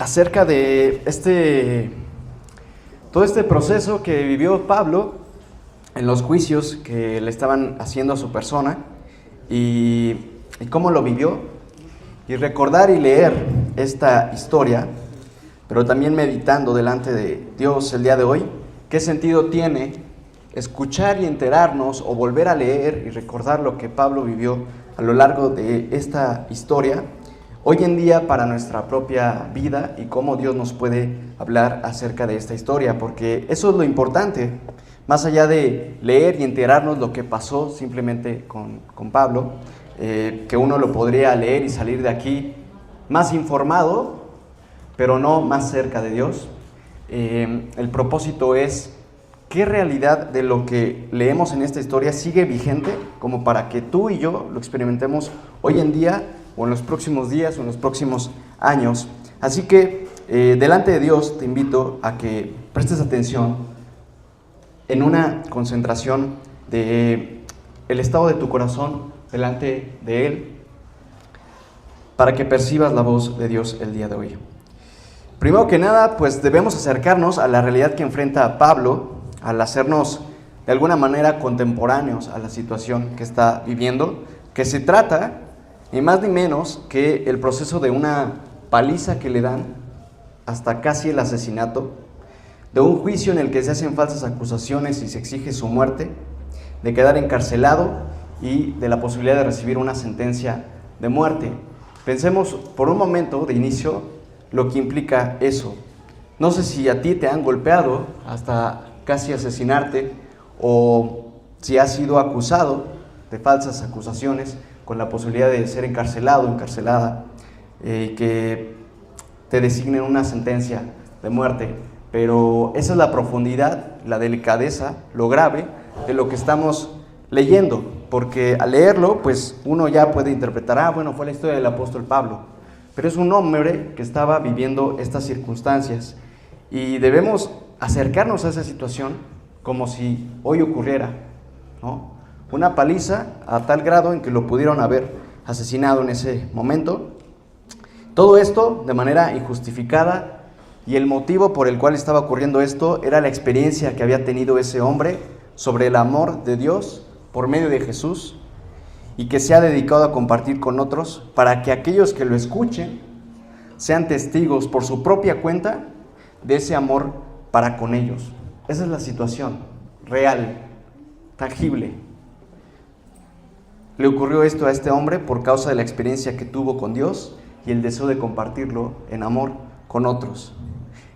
acerca de todo este proceso que vivió Pablo en los juicios que le estaban haciendo a su persona y cómo lo vivió, y recordar y leer esta historia, pero también meditando delante de Dios el día de hoy, qué sentido tiene escuchar y enterarnos o volver a leer y recordar lo que Pablo vivió a lo largo de esta historia hoy en día para nuestra propia vida y cómo Dios nos puede hablar acerca de esta historia, porque eso es lo importante, más allá de leer y enterarnos lo que pasó simplemente con Pablo, que uno lo podría leer y salir de aquí más informado, pero no más cerca de Dios. El propósito es qué realidad de lo que leemos en esta historia sigue vigente como para que tú y yo lo experimentemos hoy en día o en los próximos días o en los próximos años. Así que delante de Dios te invito a que prestes atención en una concentración de el estado de tu corazón delante de Él para que percibas la voz de Dios el día de hoy. Primero que nada, pues debemos acercarnos a la realidad que enfrenta Pablo al hacernos de alguna manera contemporáneos a la situación que está viviendo, que se trata ni más ni menos que el proceso de una paliza que le dan hasta casi el asesinato, de un juicio en el que se hacen falsas acusaciones y se exige su muerte, de quedar encarcelado y de la posibilidad de recibir una sentencia de muerte. Pensemos por un momento de inicio lo que implica eso. No sé si a ti te han golpeado hasta casi asesinarte o si has sido acusado de falsas acusaciones con la posibilidad de ser encarcelado o encarcelada, que te designen una sentencia de muerte. Pero esa es la profundidad, la delicadeza, lo grave de lo que estamos leyendo, porque al leerlo, pues uno ya puede interpretar, bueno, fue la historia del apóstol Pablo, pero es un hombre que estaba viviendo estas circunstancias y debemos acercarnos a esa situación como si hoy ocurriera, ¿no? Una paliza a tal grado en que lo pudieron haber asesinado en ese momento. Todo esto de manera injustificada, y el motivo por el cual estaba ocurriendo esto era la experiencia que había tenido ese hombre sobre el amor de Dios por medio de Jesús y que se ha dedicado a compartir con otros para que aquellos que lo escuchen sean testigos por su propia cuenta de ese amor para con ellos. Esa es la situación real, tangible. Le ocurrió esto a este hombre por causa de la experiencia que tuvo con Dios y el deseo de compartirlo en amor con otros.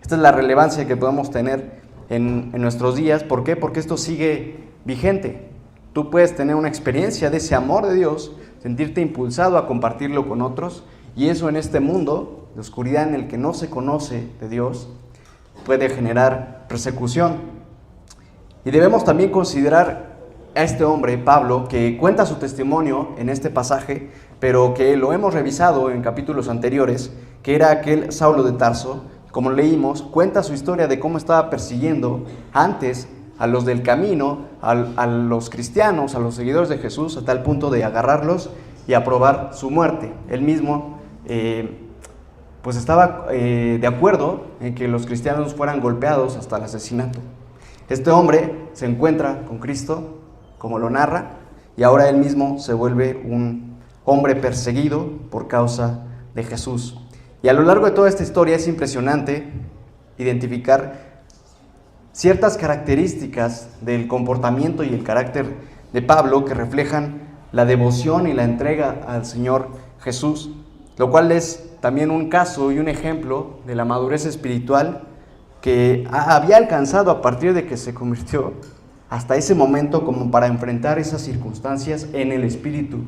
Esta es la relevancia que podemos tener en nuestros días. ¿Por qué? Porque esto sigue vigente. Tú puedes tener una experiencia de ese amor de Dios, sentirte impulsado a compartirlo con otros, y eso en este mundo de oscuridad en el que no se conoce de Dios puede generar persecución. Y debemos también considerar a este hombre, Pablo, que cuenta su testimonio en este pasaje, pero que lo hemos revisado en capítulos anteriores, que era aquel Saulo de Tarso. Como leímos, cuenta su historia de cómo estaba persiguiendo antes a los del camino, a los cristianos, a los seguidores de Jesús, a tal punto de agarrarlos y aprobar su muerte. Él mismo pues estaba de acuerdo en que los cristianos fueran golpeados hasta el asesinato. Este hombre se encuentra con Cristo, como lo narra, y ahora él mismo se vuelve un hombre perseguido por causa de Jesús. Y a lo largo de toda esta historia es impresionante identificar ciertas características del comportamiento y el carácter de Pablo que reflejan la devoción y la entrega al Señor Jesús, lo cual es también un caso y un ejemplo de la madurez espiritual que había alcanzado a partir de que se convirtió hasta ese momento como para enfrentar esas circunstancias en el Espíritu.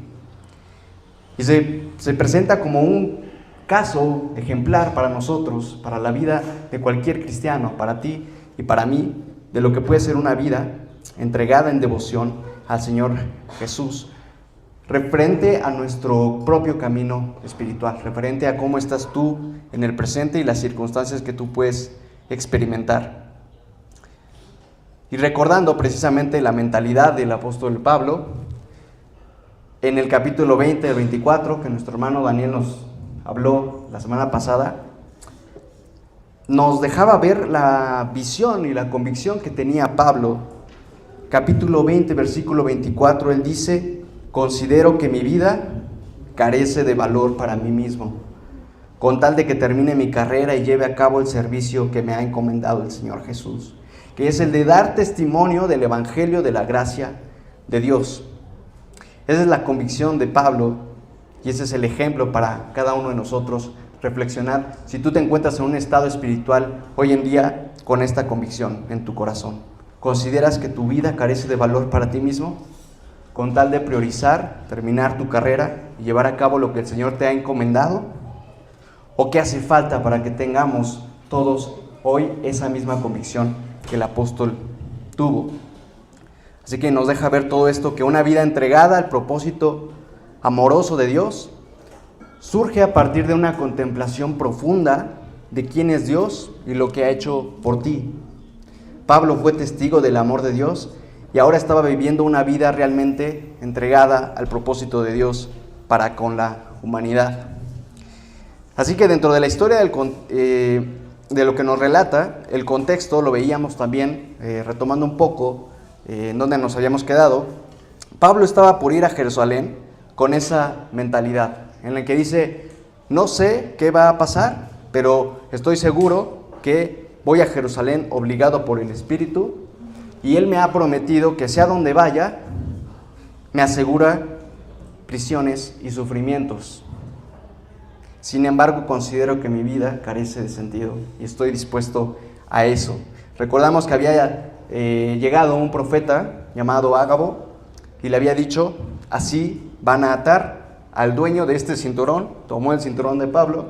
Y se presenta como un caso ejemplar para nosotros, para la vida de cualquier cristiano, para ti y para mí, de lo que puede ser una vida entregada en devoción al Señor Jesús, referente a nuestro propio camino espiritual, referente a cómo estás tú en el presente y las circunstancias que tú puedes experimentar. Y recordando precisamente la mentalidad del apóstol Pablo, en el capítulo 20 al 24, que nuestro hermano Daniel nos habló la semana pasada, nos dejaba ver la visión y la convicción que tenía Pablo. Capítulo 20, versículo 24, él dice: considero que mi vida carece de valor para mí mismo, con tal de que termine mi carrera y lleve a cabo el servicio que me ha encomendado el Señor Jesús, que es el de dar testimonio del Evangelio de la gracia de Dios. Esa es la convicción de Pablo y ese es el ejemplo para cada uno de nosotros reflexionar si tú te encuentras en un estado espiritual hoy en día con esta convicción en tu corazón. ¿Consideras que tu vida carece de valor para ti mismo? Con tal de priorizar, terminar tu carrera y llevar a cabo lo que el Señor te ha encomendado. ¿O qué hace falta para que tengamos todos hoy esa misma convicción que el apóstol tuvo? Así que nos deja ver todo esto, que una vida entregada al propósito amoroso de Dios surge a partir de una contemplación profunda de quién es Dios y lo que ha hecho por ti. Pablo fue testigo del amor de Dios y ahora estaba viviendo una vida realmente entregada al propósito de Dios para con la humanidad. Así que dentro de la historia de lo que nos relata, el contexto lo veíamos también, retomando un poco en donde nos habíamos quedado. Pablo estaba por ir a Jerusalén con esa mentalidad, en la que dice: no sé qué va a pasar, pero estoy seguro que voy a Jerusalén obligado por el Espíritu, y Él me ha prometido que sea donde vaya, me asegura prisiones y sufrimientos. Sin embargo, considero que mi vida carece de sentido y estoy dispuesto a eso. Recordamos que había llegado un profeta llamado Ágabo y le había dicho: así van a atar al dueño de este cinturón. Tomó el cinturón de Pablo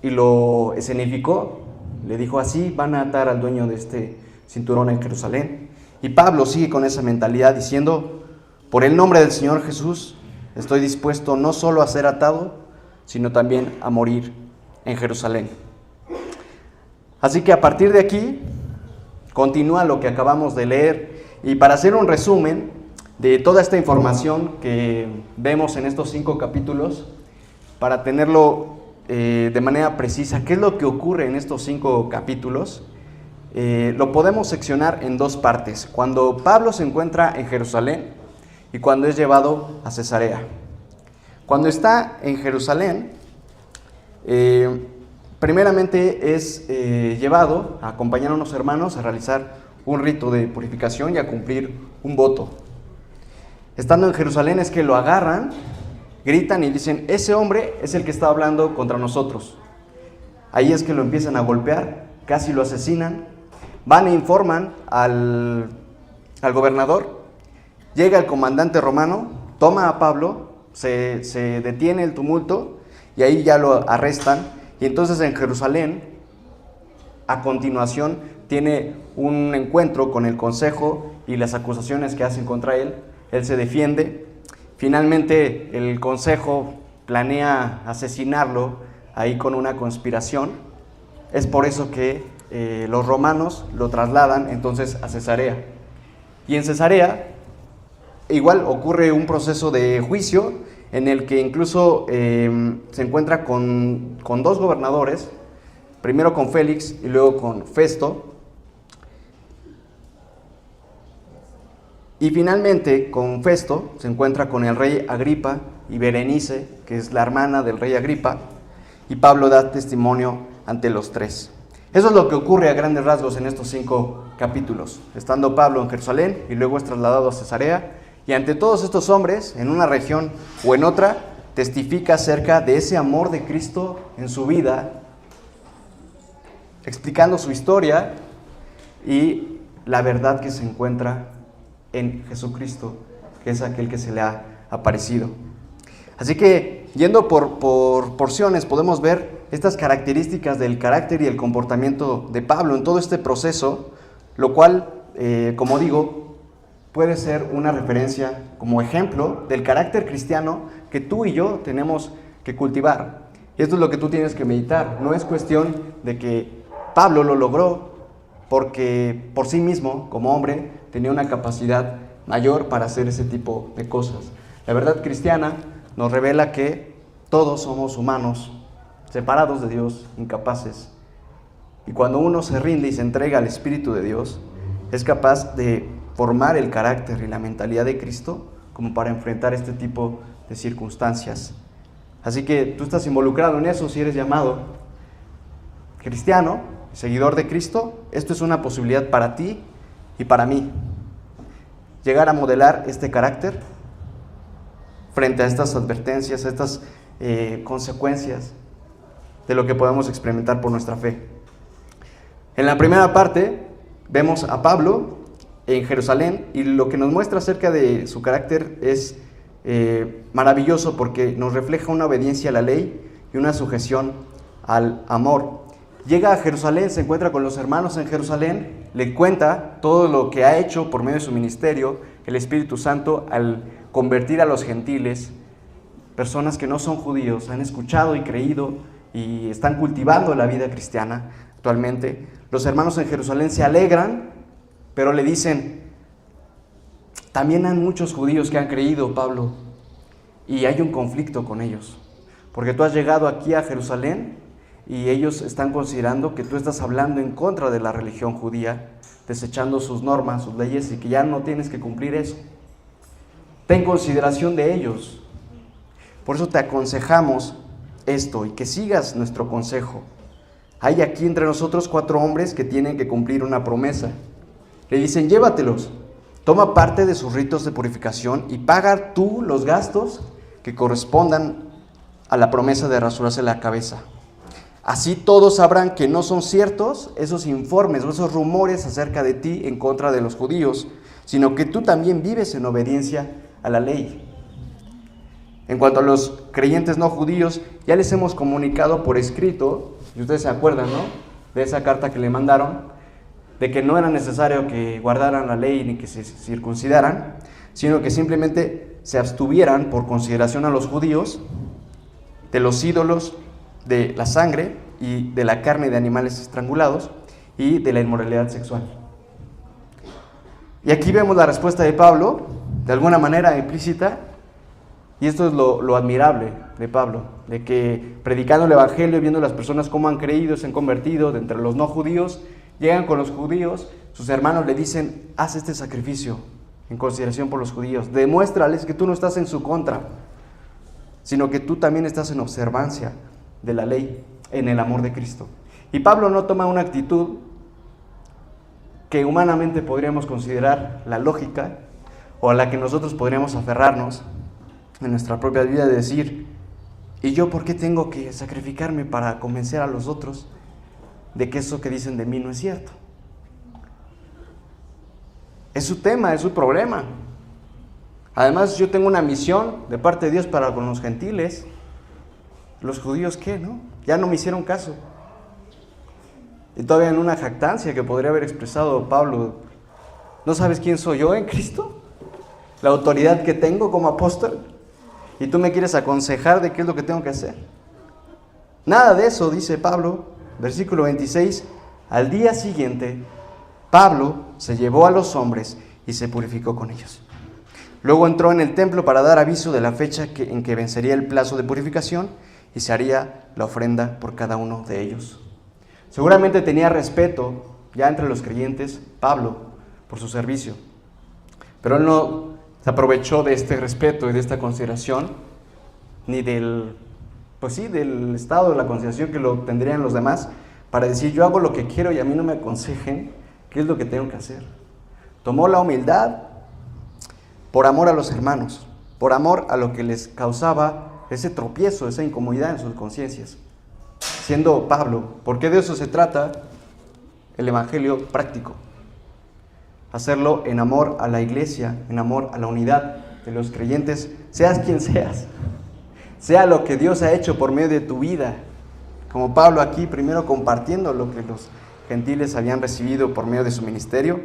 y lo escenificó. Le dijo: así van a atar al dueño de este cinturón en Jerusalén. Y Pablo sigue con esa mentalidad diciendo: por el nombre del Señor Jesús estoy dispuesto no solo a ser atado, sino también a morir en Jerusalén. Así que a partir de aquí continúa lo que acabamos de leer, y para hacer un resumen de toda esta información que vemos en estos 5 capítulos, para tenerlo de manera precisa, ¿qué es lo que ocurre en estos 5 capítulos? Lo podemos seccionar en 2 partes: cuando Pablo se encuentra en Jerusalén y cuando es llevado a Cesarea. Cuando está en Jerusalén, primeramente es llevado a acompañar a unos hermanos a realizar un rito de purificación y a cumplir un voto. Estando en Jerusalén es que lo agarran, gritan y dicen: ese hombre es el que está hablando contra nosotros. Ahí es que lo empiezan a golpear, casi lo asesinan. Van e informan al gobernador. Llega el comandante romano, toma a Pablo, se detiene el tumulto y ahí ya lo arrestan. Y entonces en Jerusalén, a continuación, tiene un encuentro con el consejo y las acusaciones que hacen contra él. Él se defiende. Finalmente el consejo planea asesinarlo ahí con una conspiración. Es por eso que los romanos lo trasladan entonces a Cesarea. Y en Cesarea igual ocurre un proceso de juicio en el que incluso se encuentra con 2 gobernadores, primero con Félix y luego con Festo. Y finalmente con Festo se encuentra con el rey Agripa y Berenice, que es la hermana del rey Agripa, y Pablo da testimonio ante los 3. Eso es lo que ocurre a grandes rasgos en estos 5 capítulos, estando Pablo en Jerusalén y luego es trasladado a Cesarea, y ante todos estos hombres, en una región o en otra, testifica acerca de ese amor de Cristo en su vida, explicando su historia y la verdad que se encuentra en Jesucristo, que es aquel que se le ha aparecido. Así que, yendo por porciones, podemos ver estas características del carácter y el comportamiento de Pablo en todo este proceso, lo cual, como digo, puede ser una referencia como ejemplo del carácter cristiano que tú y yo tenemos que cultivar. Y esto es lo que tú tienes que meditar. No es cuestión de que Pablo lo logró porque por sí mismo, como hombre, tenía una capacidad mayor para hacer ese tipo de cosas. La verdad cristiana nos revela que todos somos humanos, separados de Dios, incapaces, Y cuando uno se rinde y se entrega al Espíritu de Dios, es capaz de formar el carácter y la mentalidad de Cristo como para enfrentar este tipo de circunstancias. Así que tú estás involucrado en eso si eres llamado cristiano, seguidor de Cristo. Esto es una posibilidad para ti y para mí. Llegar a modelar este carácter frente a estas advertencias, a estas consecuencias de lo que podemos experimentar por nuestra fe. En la primera parte vemos a Pablo en Jerusalén y lo que nos muestra acerca de su carácter es maravilloso porque nos refleja una obediencia a la ley y una sujeción al amor. Llega a Jerusalén, se encuentra con los hermanos en Jerusalén, le cuenta todo lo que ha hecho por medio de su ministerio el Espíritu Santo al convertir a los gentiles, personas que no son judíos, han escuchado y creído y están cultivando la vida cristiana actualmente. Los hermanos en Jerusalén se alegran, pero le dicen, también hay muchos judíos que han creído, Pablo, y hay un conflicto con ellos, porque tú has llegado aquí a Jerusalén y ellos están considerando que tú estás hablando en contra de la religión judía, desechando sus normas, sus leyes, y que ya no tienes que cumplir eso. Ten consideración de ellos. Por eso te aconsejamos esto y que sigas nuestro consejo. Hay aquí entre nosotros 4 hombres que tienen que cumplir una promesa. Le dicen, llévatelos, toma parte de sus ritos de purificación y paga tú los gastos que correspondan a la promesa de rasurarse la cabeza. Así todos sabrán que no son ciertos esos informes o esos rumores acerca de ti en contra de los judíos, sino que tú también vives en obediencia a la ley. En cuanto a los creyentes no judíos, ya les hemos comunicado por escrito, y ustedes se acuerdan, ¿no?, de esa carta que le mandaron, de que no era necesario que guardaran la ley ni que se circuncidaran, sino que simplemente se abstuvieran por consideración a los judíos de los ídolos, de la sangre y de la carne de animales estrangulados y de la inmoralidad sexual. Y aquí vemos la respuesta de Pablo, de alguna manera implícita, y esto es lo admirable de Pablo, de que predicando el evangelio y viendo las personas cómo han creído, se han convertido de entre los no judíos, llegan con los judíos, sus hermanos le dicen, haz este sacrificio en consideración por los judíos, demuéstrales que tú no estás en su contra, sino que tú también estás en observancia de la ley, en el amor de Cristo. Y Pablo no toma una actitud que humanamente podríamos considerar la lógica o a la que nosotros podríamos aferrarnos en nuestra propia vida, de decir, ¿y yo por qué tengo que sacrificarme para convencer a los otros de que eso que dicen de mí no es cierto? Es su tema, es su problema. Además, yo tengo una misión de parte de Dios para con los gentiles. ¿Los judíos qué, no? Ya no me hicieron caso. Y todavía en una jactancia que podría haber expresado Pablo, ¿no sabes quién soy yo en Cristo? La autoridad que tengo como apóstol. Y tú me quieres aconsejar de qué es lo que tengo que hacer. Nada de eso, dice Pablo, versículo 26. Al día siguiente, Pablo se llevó a los hombres y se purificó con ellos. Luego entró en el templo para dar aviso de la fecha en que vencería el plazo de purificación y se haría la ofrenda por cada uno de ellos. Seguramente tenía respeto ya entre los creyentes, Pablo, por su servicio. Pero él no se aprovechó de este respeto y de esta consideración, ni del estado de la consideración que lo tendrían los demás, para decir, yo hago lo que quiero y a mí no me aconsejen qué es lo que tengo que hacer. Tomó la humildad por amor a los hermanos, por amor a lo que les causaba ese tropiezo, esa incomodidad en sus conciencias. Siendo Pablo, porque de eso se trata el evangelio práctico. Hacerlo en amor a la iglesia, en amor a la unidad de los creyentes, seas quien seas. Sea lo que Dios ha hecho por medio de tu vida. Como Pablo aquí, primero compartiendo lo que los gentiles habían recibido por medio de su ministerio,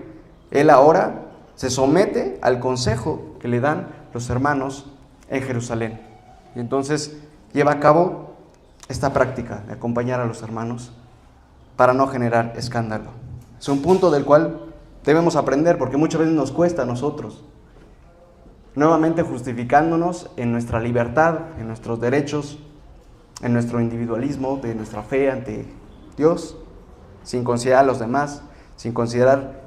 él ahora se somete al consejo que le dan los hermanos en Jerusalén. Y entonces lleva a cabo esta práctica de acompañar a los hermanos para no generar escándalo. Es un punto del cual debemos aprender, porque muchas veces nos cuesta a nosotros, nuevamente justificándonos en nuestra libertad, en nuestros derechos, en nuestro individualismo, de nuestra fe ante Dios. sin considerar a los demás, sin considerar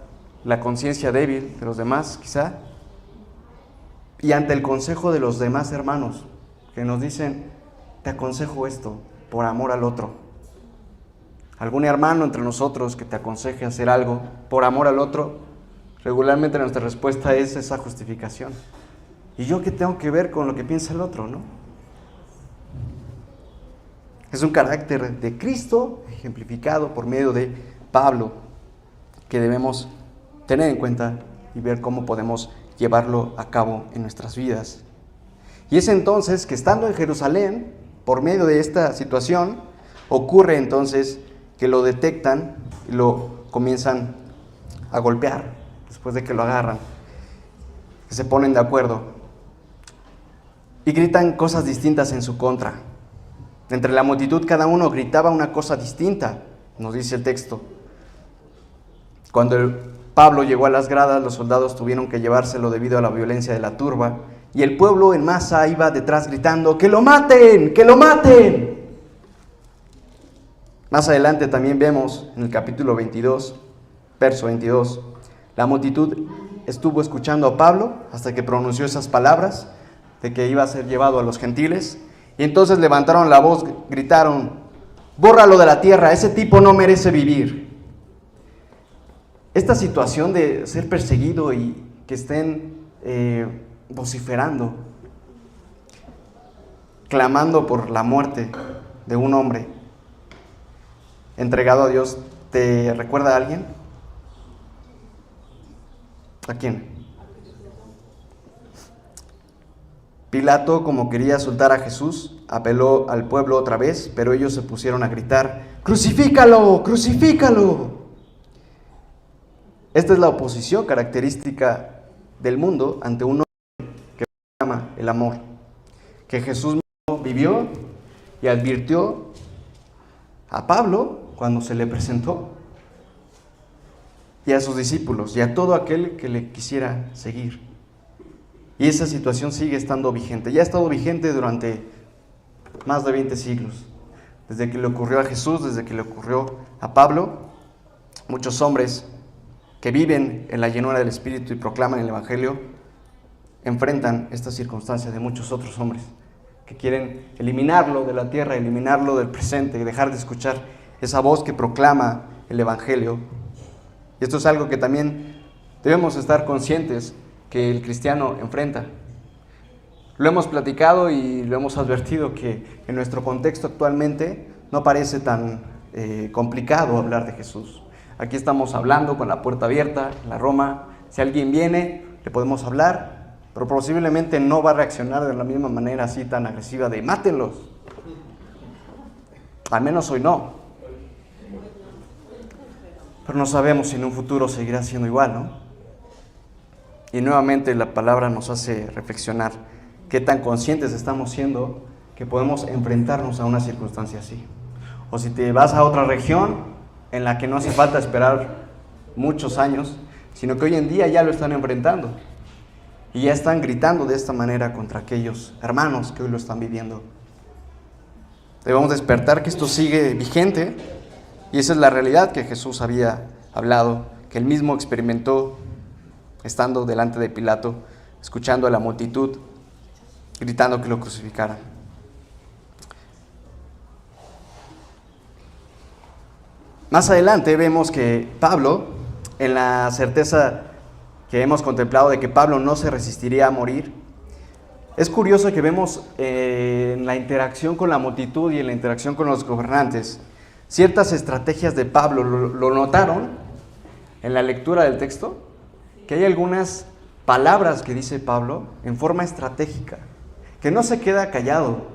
la conciencia débil de los demás, quizá, y ante el consejo de los demás hermanos que nos dicen, te aconsejo esto por amor al otro. Algún hermano entre nosotros que te aconseje hacer algo por amor al otro, regularmente nuestra respuesta es esa justificación. ¿Y yo qué tengo que ver con lo que piensa el otro, no? Es un carácter de Cristo ejemplificado por medio de Pablo que debemos tener en cuenta y ver cómo podemos llevarlo a cabo en nuestras vidas. Y es entonces que estando en Jerusalén, por medio de esta situación, ocurre entonces que lo detectan y lo comienzan a golpear después de que lo agarran, que se ponen de acuerdo y gritan cosas distintas en su contra. Entre la multitud cada uno gritaba una cosa distinta, nos dice el texto. Cuando Pablo llegó a las gradas, los soldados tuvieron que llevárselo debido a la violencia de la turba, y el pueblo en masa iba detrás gritando, ¡que lo maten! ¡Que lo maten! Más adelante también vemos en el capítulo 22, verso 22, la multitud estuvo escuchando a Pablo hasta que pronunció esas palabras de que iba a ser llevado a los gentiles, y entonces levantaron la voz, gritaron, ¡bórralo de la tierra! ¡Ese tipo no merece vivir! Esta situación de ser perseguido y que estén vociferando, clamando por la muerte de un hombre entregado a Dios, ¿te recuerda a alguien? ¿A quién? Pilato, como quería soltar a Jesús, apeló al pueblo otra vez, pero ellos se pusieron a gritar, ¡crucifícalo! ¡Crucifícalo! Esta es la oposición característica del mundo ante un hombre que ama el amor, que Jesús mismo vivió y advirtió a Pablo cuando se le presentó, y a sus discípulos, y a todo aquel que le quisiera seguir. Y esa situación sigue estando vigente, ya ha estado vigente durante más de 20 siglos, desde que le ocurrió a Jesús, desde que le ocurrió a Pablo. Muchos hombres que viven en la llenura del Espíritu y proclaman el Evangelio, enfrentan esta circunstancia de muchos otros hombres que quieren eliminarlo de la tierra, eliminarlo del presente y dejar de escuchar esa voz que proclama el Evangelio. Y esto es algo que también debemos estar conscientes que el cristiano enfrenta. Lo hemos platicado y lo hemos advertido que en nuestro contexto actualmente no parece tan complicado hablar de Jesús. Aquí estamos hablando con la puerta abierta, en la Roma. Si alguien viene, le podemos hablar, pero posiblemente no va a reaccionar de la misma manera así tan agresiva de mátenlos. Al menos hoy no. Pero no sabemos si en un futuro seguirá siendo igual, ¿no? Y nuevamente la palabra nos hace reflexionar qué tan conscientes estamos siendo que podemos enfrentarnos a una circunstancia así. O si te vas a otra región en la que no hace falta esperar muchos años, sino que hoy en día ya lo están enfrentando y ya están gritando de esta manera contra aquellos hermanos que hoy lo están viviendo. Debemos despertar que esto sigue vigente y esa es la realidad que Jesús había hablado, que él mismo experimentó estando delante de Pilato, escuchando a la multitud gritando que lo crucificaran. Más adelante vemos que Pablo, en la certeza que hemos contemplado de que Pablo no se resistiría a morir, es curioso que vemos en la interacción con la multitud y en la interacción con los gobernantes ciertas estrategias de Pablo. ¿Lo notaron en la lectura del texto? Que hay algunas palabras que dice Pablo en forma estratégica, que no se queda callado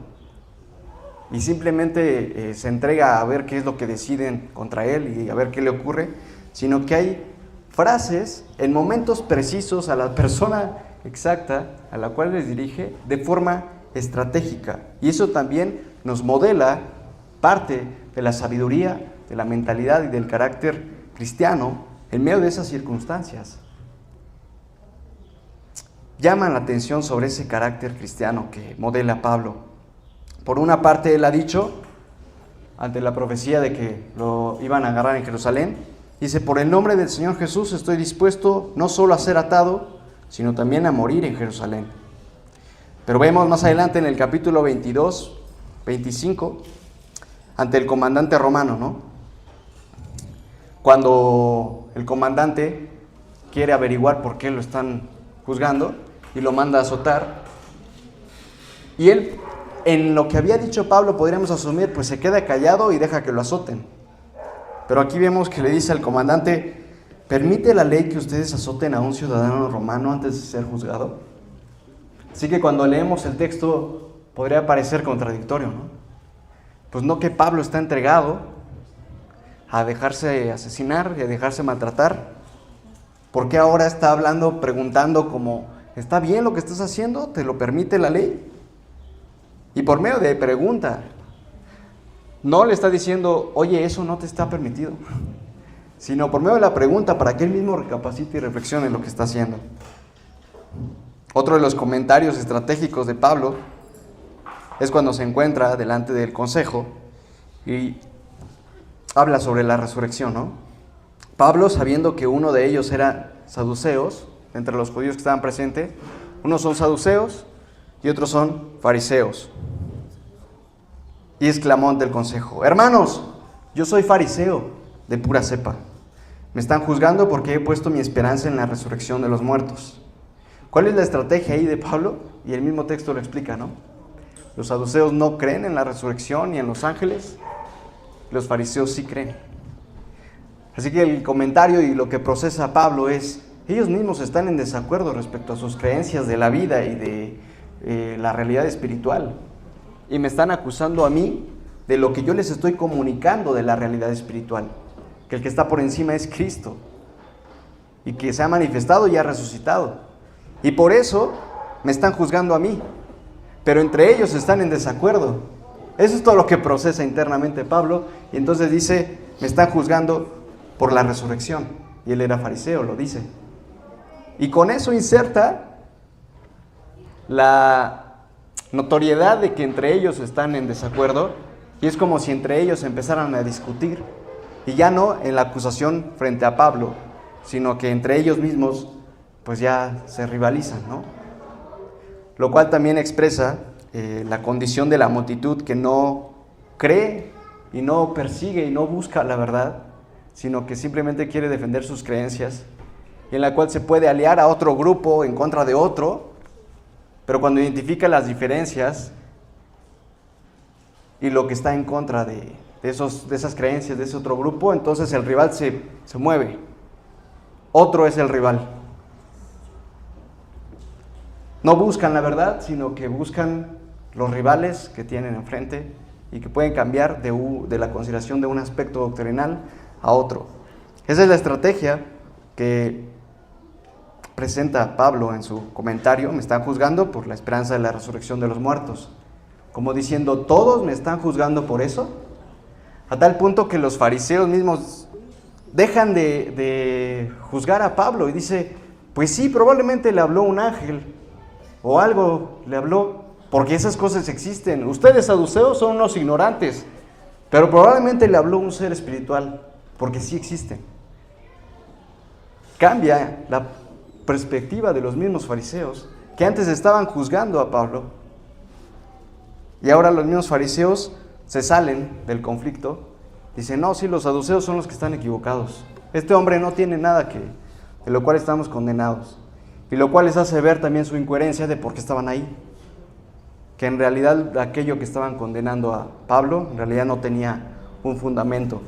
y simplemente se entrega a ver qué es lo que deciden contra él y a ver qué le ocurre, sino que hay frases en momentos precisos a la persona exacta a la cual les dirige de forma estratégica. Y eso también nos modela parte de la sabiduría, de la mentalidad y del carácter cristiano en medio de esas circunstancias. Llaman la atención sobre ese carácter cristiano que modela Pablo. Por una parte, él ha dicho ante la profecía de que lo iban a agarrar en Jerusalén, dice: por el nombre del Señor Jesús estoy dispuesto no solo a ser atado, sino también a morir en Jerusalén. Pero vemos más adelante en el capítulo 22, 25, ante el comandante romano, ¿no? Cuando el comandante quiere averiguar por qué lo están juzgando y lo manda a azotar, y él, en lo que había dicho Pablo, podríamos asumir, pues se queda callado y deja que lo azoten. Pero aquí vemos que le dice al comandante: ¿permite la ley que ustedes azoten a un ciudadano romano antes de ser juzgado? Así que cuando leemos el texto podría parecer contradictorio, ¿no? Pues no, que Pablo está entregado a dejarse asesinar y a dejarse maltratar. ¿Por qué ahora está hablando, preguntando como: ¿está bien lo que estás haciendo? ¿Te lo permite la ley? Y por medio de pregunta, no le está diciendo: oye, eso no te está permitido, sino por medio de la pregunta, para que él mismo recapacite y reflexione en lo que está haciendo. Otro de los comentarios estratégicos de Pablo es cuando se encuentra delante del consejo y habla sobre la resurrección, ¿no? Pablo, sabiendo que uno de ellos era saduceos, entre los judíos que estaban presentes, unos son saduceos y otros son fariseos. Y exclamó ante el consejo: hermanos, yo soy fariseo de pura cepa. Me están juzgando porque he puesto mi esperanza en la resurrección de los muertos. ¿Cuál es la estrategia ahí de Pablo? Y el mismo texto lo explica, ¿no? Los saduceos no creen en la resurrección ni en los ángeles. Los fariseos sí creen. Así que el comentario y lo que procesa Pablo es: ellos mismos están en desacuerdo respecto a sus creencias de la vida y de la realidad espiritual. Y me están acusando a mí de lo que yo les estoy comunicando de la realidad espiritual. Que el que está por encima es Cristo. Y que se ha manifestado y ha resucitado. Y por eso me están juzgando a mí. Pero entre ellos están en desacuerdo. Eso es todo lo que procesa internamente Pablo. Y entonces dice: me están juzgando por la resurrección. Y él era fariseo, lo dice. Y con eso inserta la notoriedad de que entre ellos están en desacuerdo. Y es como si entre ellos empezaran a discutir. Y ya no en la acusación frente a Pablo, sino que entre ellos mismos pues ya se rivalizan, ¿no? Lo cual también expresa la condición de la multitud que no cree y no persigue y no busca la verdad, sino que simplemente quiere defender sus creencias, y en la cual se puede aliar a otro grupo en contra de otro, pero cuando identifica las diferencias y lo que está en contra de esas creencias de ese otro grupo, entonces el rival se mueve. Otro es el rival. No buscan la verdad, sino que buscan los rivales que tienen enfrente y que pueden cambiar de la consideración de un aspecto doctrinal a otro. Esa es la estrategia que presenta Pablo en su comentario: me están juzgando por la esperanza de la resurrección de los muertos. Como diciendo: ¿todos me están juzgando por eso? A tal punto que los fariseos mismos dejan de juzgar a Pablo y dice: pues sí, probablemente le habló un ángel o algo le habló, porque esas cosas existen. Ustedes saduceos son unos ignorantes, pero probablemente le habló un ser espiritual, porque sí existen. Cambia la perspectiva de los mismos fariseos, que antes estaban juzgando a Pablo, y ahora los mismos fariseos se salen del conflicto. Dicen: no, sí, los saduceos son los que están equivocados. Este hombre no tiene nada de lo cual estamos condenados. Y lo cual les hace ver también su incoherencia de por qué estaban ahí. Que en realidad aquello que estaban condenando a Pablo, en realidad no tenía un fundamento.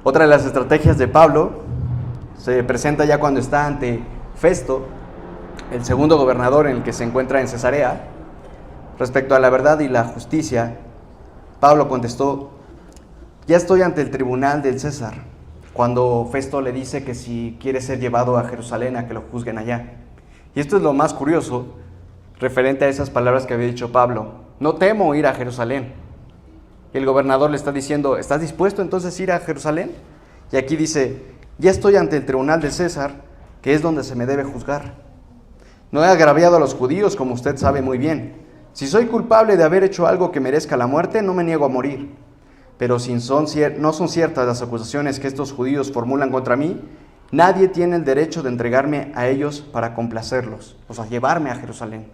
Otra de las estrategias de Pablo se presenta ya cuando está ante Festo, el segundo gobernador en el que se encuentra en Cesarea. Respecto a la verdad y la justicia, Pablo contestó: ya estoy ante el tribunal del César. Cuando Festo le dice que si quiere ser llevado a Jerusalén a que lo juzguen allá. Y esto es lo más curioso referente a esas palabras que había dicho Pablo: no temo ir a Jerusalén. Y el gobernador le está diciendo: ¿estás dispuesto entonces a ir a Jerusalén? Y aquí dice: ya estoy ante el tribunal de César, que es donde se me debe juzgar. No he agraviado a los judíos, como usted sabe muy bien. Si soy culpable de haber hecho algo que merezca la muerte, no me niego a morir. pero si no son ciertas las acusaciones que estos judíos formulan contra mí, nadie tiene el derecho de entregarme a ellos para complacerlos, o sea, llevarme a Jerusalén.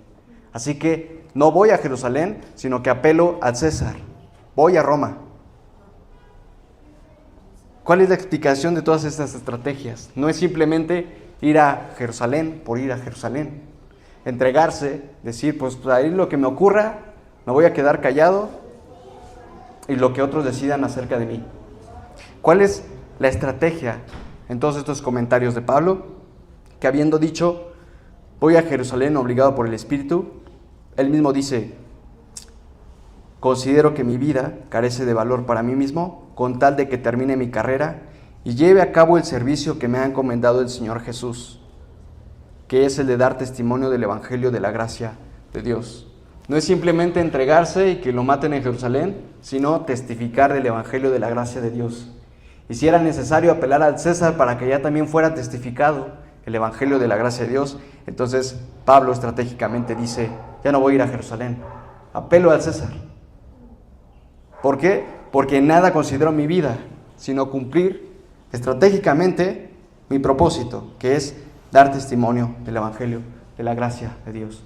Así que no voy a Jerusalén, sino que apelo al César. Voy a Roma. ¿Cuál es la explicación de todas estas estrategias? No es simplemente ir a Jerusalén por ir a Jerusalén. Entregarse, decir, pues ahí lo que me ocurra, me voy a quedar callado y lo que otros decidan acerca de mí. ¿Cuál es la estrategia en todos estos comentarios de Pablo? Que habiendo dicho, voy a Jerusalén obligado por el Espíritu, él mismo dice, considero que mi vida carece de valor para mí mismo, con tal de que termine mi carrera y lleve a cabo el servicio que me ha encomendado el Señor Jesús, que es el de dar testimonio del Evangelio de la gracia de Dios. No es simplemente entregarse y que lo maten en Jerusalén, sino testificar del Evangelio de la gracia de Dios. Y si era necesario apelar al César para que ya también fuera testificado el Evangelio de la gracia de Dios, entonces Pablo estratégicamente dice, ya no voy a ir a Jerusalén, apelo al César. ¿Por qué? Porque en nada considero mi vida, sino cumplir estratégicamente mi propósito, que es dar testimonio del Evangelio de la gracia de Dios.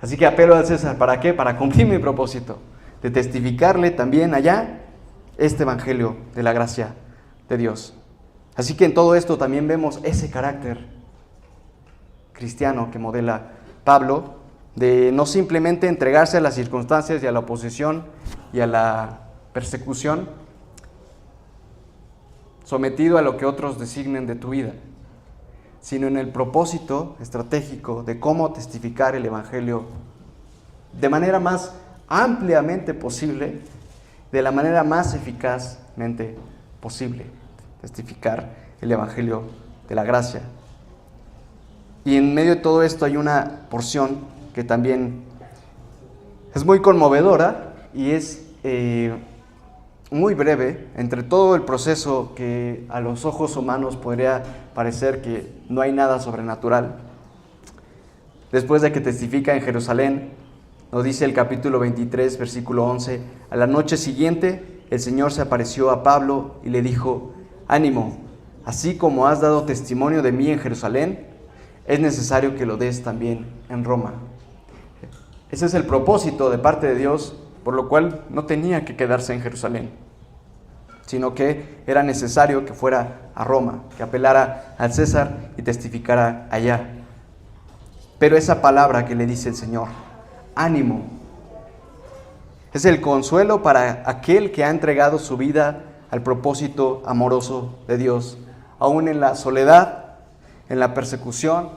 Así que apelo al César, ¿para qué? Para cumplir mi propósito, de testificarle también allá este Evangelio de la gracia de Dios. Así que en todo esto también vemos ese carácter cristiano que modela Pablo, de no simplemente entregarse a las circunstancias y a la oposición y a la persecución, sometido a lo que otros designen de tu vida, sino en el propósito estratégico de cómo testificar el Evangelio de manera más ampliamente posible, de la manera más eficazmente posible, testificar el Evangelio de la gracia. Y en medio de todo esto hay una porción que también es muy conmovedora y es muy breve, entre todo el proceso que a los ojos humanos podría parecer que no hay nada sobrenatural. Después de que testifica en Jerusalén, nos dice el capítulo 23, versículo 11, a la noche siguiente el Señor se apareció a Pablo y le dijo, ánimo, así como has dado testimonio de mí en Jerusalén, es necesario que lo des también en Roma. Ese es el propósito de parte de Dios, por lo cual no tenía que quedarse en Jerusalén, sino que era necesario que fuera a Roma, que apelara al César y testificara allá. Pero esa palabra que le dice el Señor, ánimo, es el consuelo para aquel que ha entregado su vida al propósito amoroso de Dios, aún en la soledad, en la persecución,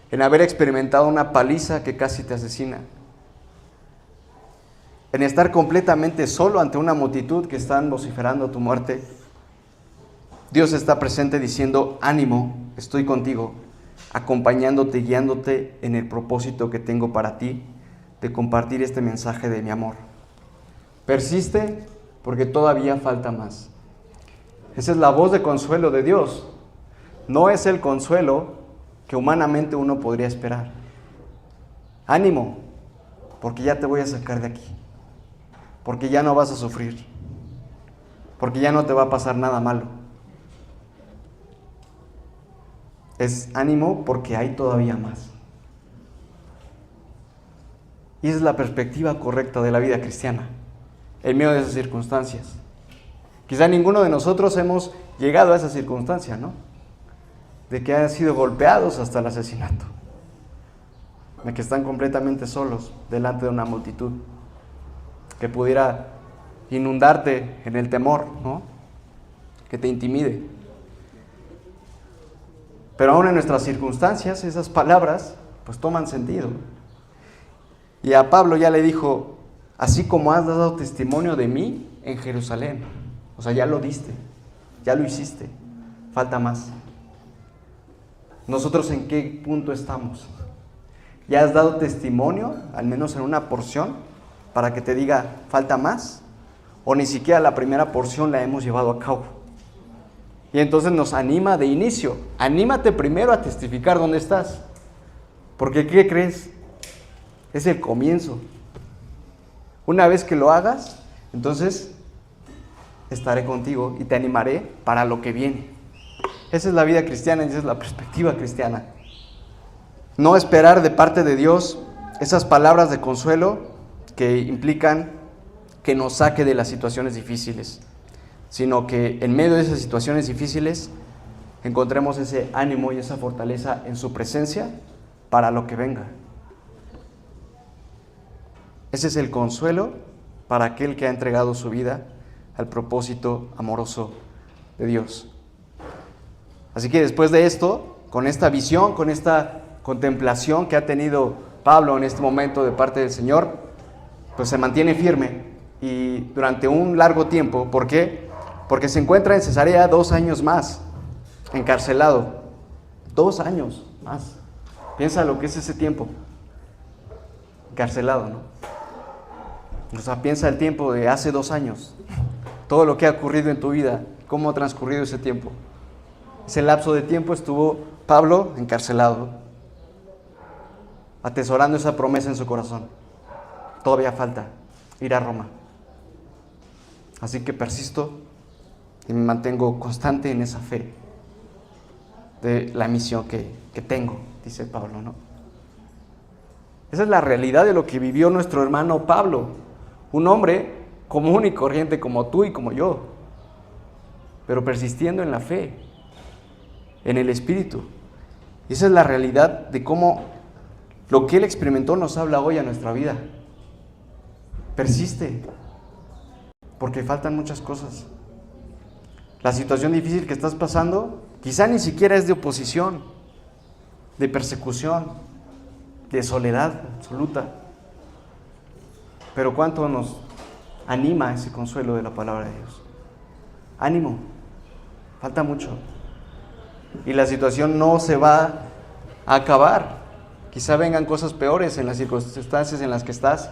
en haber experimentado una paliza que casi te asesina, en estar completamente solo ante una multitud que están vociferando tu muerte. Dios está presente diciendo, ánimo, estoy contigo, acompañándote y guiándote en el propósito que tengo para ti, de compartir este mensaje de mi amor. Persiste porque todavía falta más. Esa es la voz de consuelo de Dios. No es el consuelo que humanamente uno podría esperar. Ánimo, porque ya te voy a sacar de aquí. Porque ya no vas a sufrir. Porque ya no te va a pasar nada malo. Es ánimo porque hay todavía más. Y esa es la perspectiva correcta de la vida cristiana, en medio de esas circunstancias. Quizá ninguno de nosotros hemos llegado a esa circunstancia, ¿no? De que han sido golpeados hasta el asesinato. De que están completamente solos delante de una multitud que pudiera inundarte en el temor, ¿no? Que te intimide. Pero aún en nuestras circunstancias, esas palabras pues toman sentido. Y a Pablo ya le dijo, así como has dado testimonio de mí en Jerusalén. O sea, ya lo diste, ya lo hiciste, falta más. ¿Nosotros en qué punto estamos? ¿Ya has dado testimonio, al menos en una porción, para que te diga, falta más? ¿O ni siquiera la primera porción la hemos llevado a cabo? Y entonces nos anima de inicio, anímate primero a testificar dónde estás. Porque ¿qué crees? Es el comienzo. Una vez que lo hagas, entonces estaré contigo y te animaré para lo que viene. Esa es la vida cristiana y esa es la perspectiva cristiana. No esperar de parte de Dios esas palabras de consuelo que implican que nos saque de las situaciones difíciles, sino que en medio de esas situaciones difíciles encontremos ese ánimo y esa fortaleza en su presencia para lo que venga. Ese es el consuelo para aquel que ha entregado su vida al propósito amoroso de Dios. Así que después de esto, con esta visión, con esta contemplación que ha tenido Pablo en este momento de parte del Señor, pues se mantiene firme y durante un largo tiempo. ¿Por qué? Porque se encuentra en Cesarea 2 años más, encarcelado. 2 años más. Piensa lo que es ese tiempo. Encarcelado, ¿no? O sea, piensa el tiempo de hace 2 años. Todo lo que ha ocurrido en tu vida, cómo ha transcurrido ese tiempo. Ese lapso de tiempo estuvo Pablo encarcelado, atesorando esa promesa en su corazón. Todavía falta ir a Roma. Así que persisto y me mantengo constante en esa fe de la misión que tengo, dice Pablo, ¿no? Esa es la realidad de lo que vivió nuestro hermano Pablo, un hombre común y corriente como tú y como yo, pero persistiendo en la fe, en el Espíritu. Y esa es la realidad de cómo lo que él experimentó nos habla hoy a nuestra vida. Persiste, porque faltan muchas cosas. La situación difícil que estás pasando quizá ni siquiera es de oposición, de persecución, de soledad absoluta. Pero cuánto nos anima ese consuelo de la palabra de Dios. Ánimo, falta mucho. Y la situación no se va a acabar. Quizá vengan cosas peores en las circunstancias en las que estás,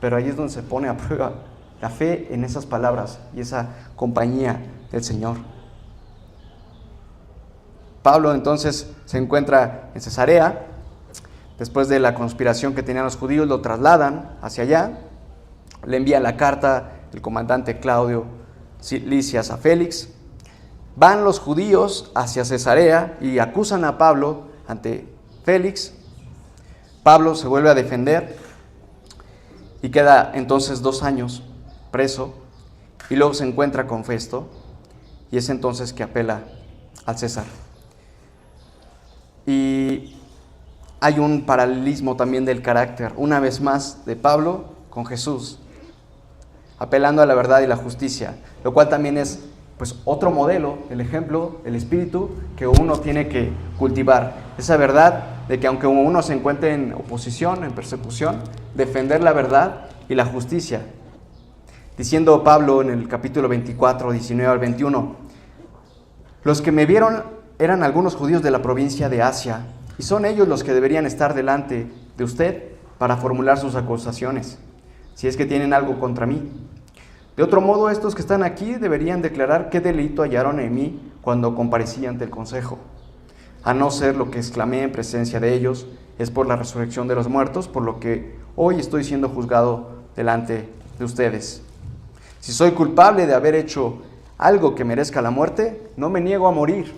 pero ahí es donde se pone a prueba la fe en esas palabras y esa compañía del Señor. Pablo entonces se encuentra en Cesarea. Después de la conspiración que tenían los judíos, lo trasladan hacia allá. Le envía la carta el comandante Claudio Lisias a Félix. Van los judíos hacia Cesarea y acusan a Pablo ante Félix. Pablo se vuelve a defender y queda entonces 2 años preso, y luego se encuentra con Festo, y es entonces que apela al César. Y hay un paralelismo también del carácter, una vez más, de Pablo con Jesús, apelando a la verdad y la justicia, lo cual también es pues otro modelo, el ejemplo, el espíritu que uno tiene que cultivar. Esa verdad de que aunque uno se encuentre en oposición, en persecución, defender la verdad y la justicia. Diciendo Pablo en el capítulo 24, 19 al 21, los que me vieron eran algunos judíos de la provincia de Asia, y son ellos los que deberían estar delante de usted para formular sus acusaciones, si es que tienen algo contra mí. De otro modo, estos que están aquí deberían declarar qué delito hallaron en mí cuando comparecí ante el consejo. A no ser lo que exclamé en presencia de ellos, es por la resurrección de los muertos, por lo que hoy estoy siendo juzgado delante de ustedes. Si soy culpable de haber hecho algo que merezca la muerte, no me niego a morir.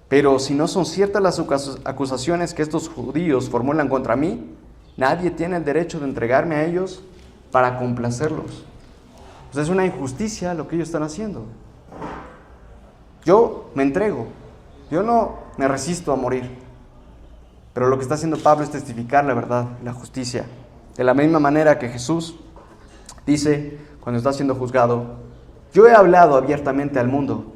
Pero si no son ciertas las acusaciones que estos judíos formulan contra mí, nadie tiene el derecho de entregarme a ellos para complacerlos. Pues es una injusticia lo que ellos están haciendo. Yo me entrego, yo no me resisto a morir. Pero lo que está haciendo Pablo es testificar la verdad, la justicia. De la misma manera que Jesús dice, cuando está siendo juzgado, yo he hablado abiertamente al mundo.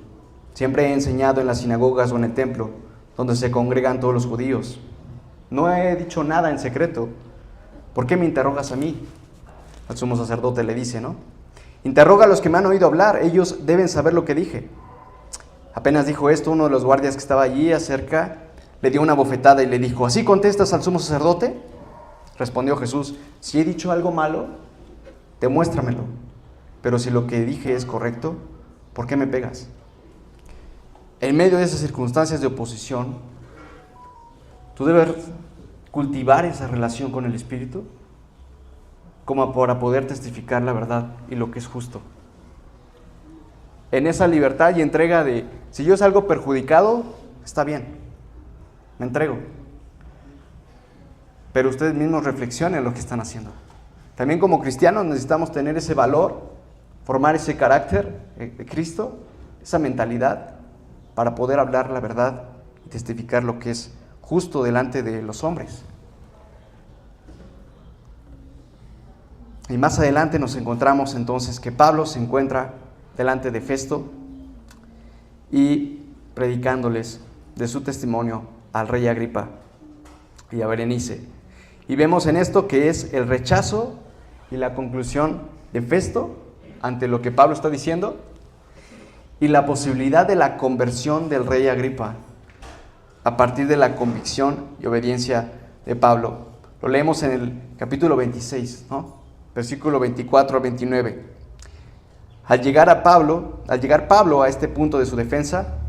Siempre he enseñado en las sinagogas o en el templo, donde se congregan todos los judíos. No he dicho nada en secreto. ¿Por qué me interrogas a mí? Al sumo sacerdote le dice, ¿no? Interroga a los que me han oído hablar, ellos deben saber lo que dije. Apenas dijo esto, uno de los guardias que estaba allí acerca le dio una bofetada y le dijo, ¿así contestas al sumo sacerdote? Respondió Jesús, si he dicho algo malo, demuéstramelo. Pero si lo que dije es correcto, ¿por qué me pegas? En medio de esas circunstancias de oposición, tú debes cultivar esa relación con el Espíritu como para poder testificar la verdad y lo que es justo. en esa libertad y entrega de, si yo salgo perjudicado, está bien, me entrego. Pero ustedes mismos reflexionen lo que están haciendo. También como cristianos necesitamos tener ese valor, formar ese carácter de Cristo, esa mentalidad, para poder hablar la verdad y testificar lo que es justo delante de los hombres. Y más adelante nos encontramos entonces que Pablo se encuentra delante de Festo y predicándoles de su testimonio al rey Agripa y a Berenice. Y vemos en esto que es el rechazo y la conclusión de Festo ante lo que Pablo está diciendo y la posibilidad de la conversión del rey Agripa a partir de la convicción y obediencia de Pablo. Lo leemos en el capítulo 26, ¿no? Versículo 24 al 29. Al llegar Pablo a este punto de su defensa,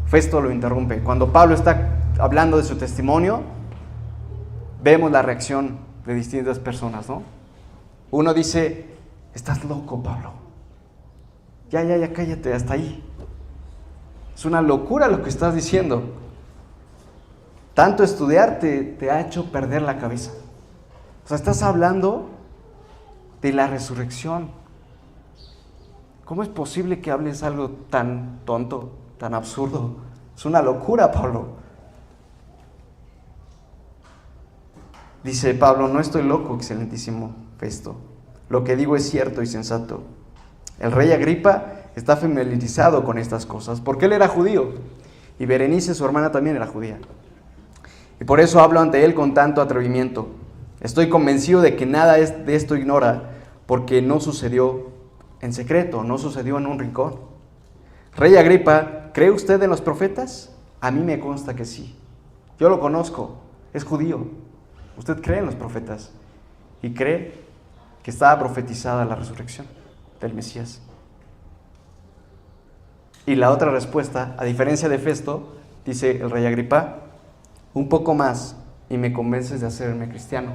Festo lo interrumpe. Cuando Pablo está hablando de su testimonio, vemos la reacción de distintas personas, ¿no? Uno dice, estás loco, Pablo. Ya, cállate, hasta ahí. Es una locura lo que estás diciendo. Tanto estudiar te ha hecho perder la cabeza. O sea, estás hablando de la resurrección. ¿Cómo es posible que hables algo tan tonto, tan absurdo? Es una locura, Pablo. Dice Pablo, no estoy loco, excelentísimo Festo. Lo que digo es cierto y sensato. El rey Agripa está familiarizado con estas cosas, porque él era judío, y Berenice, su hermana, también era judía. Y por eso hablo ante él con tanto atrevimiento. Estoy convencido de que nada de esto ignora, porque no sucedió en secreto, no sucedió en un rincón. Rey Agripa, ¿cree usted en los profetas? A mí me consta que sí. Yo lo conozco, es judío. Usted cree en los profetas y cree que estaba profetizada la resurrección del Mesías. Y la otra respuesta, a diferencia de Festo, dice el rey Agripa, un poco más y me convences de hacerme cristiano.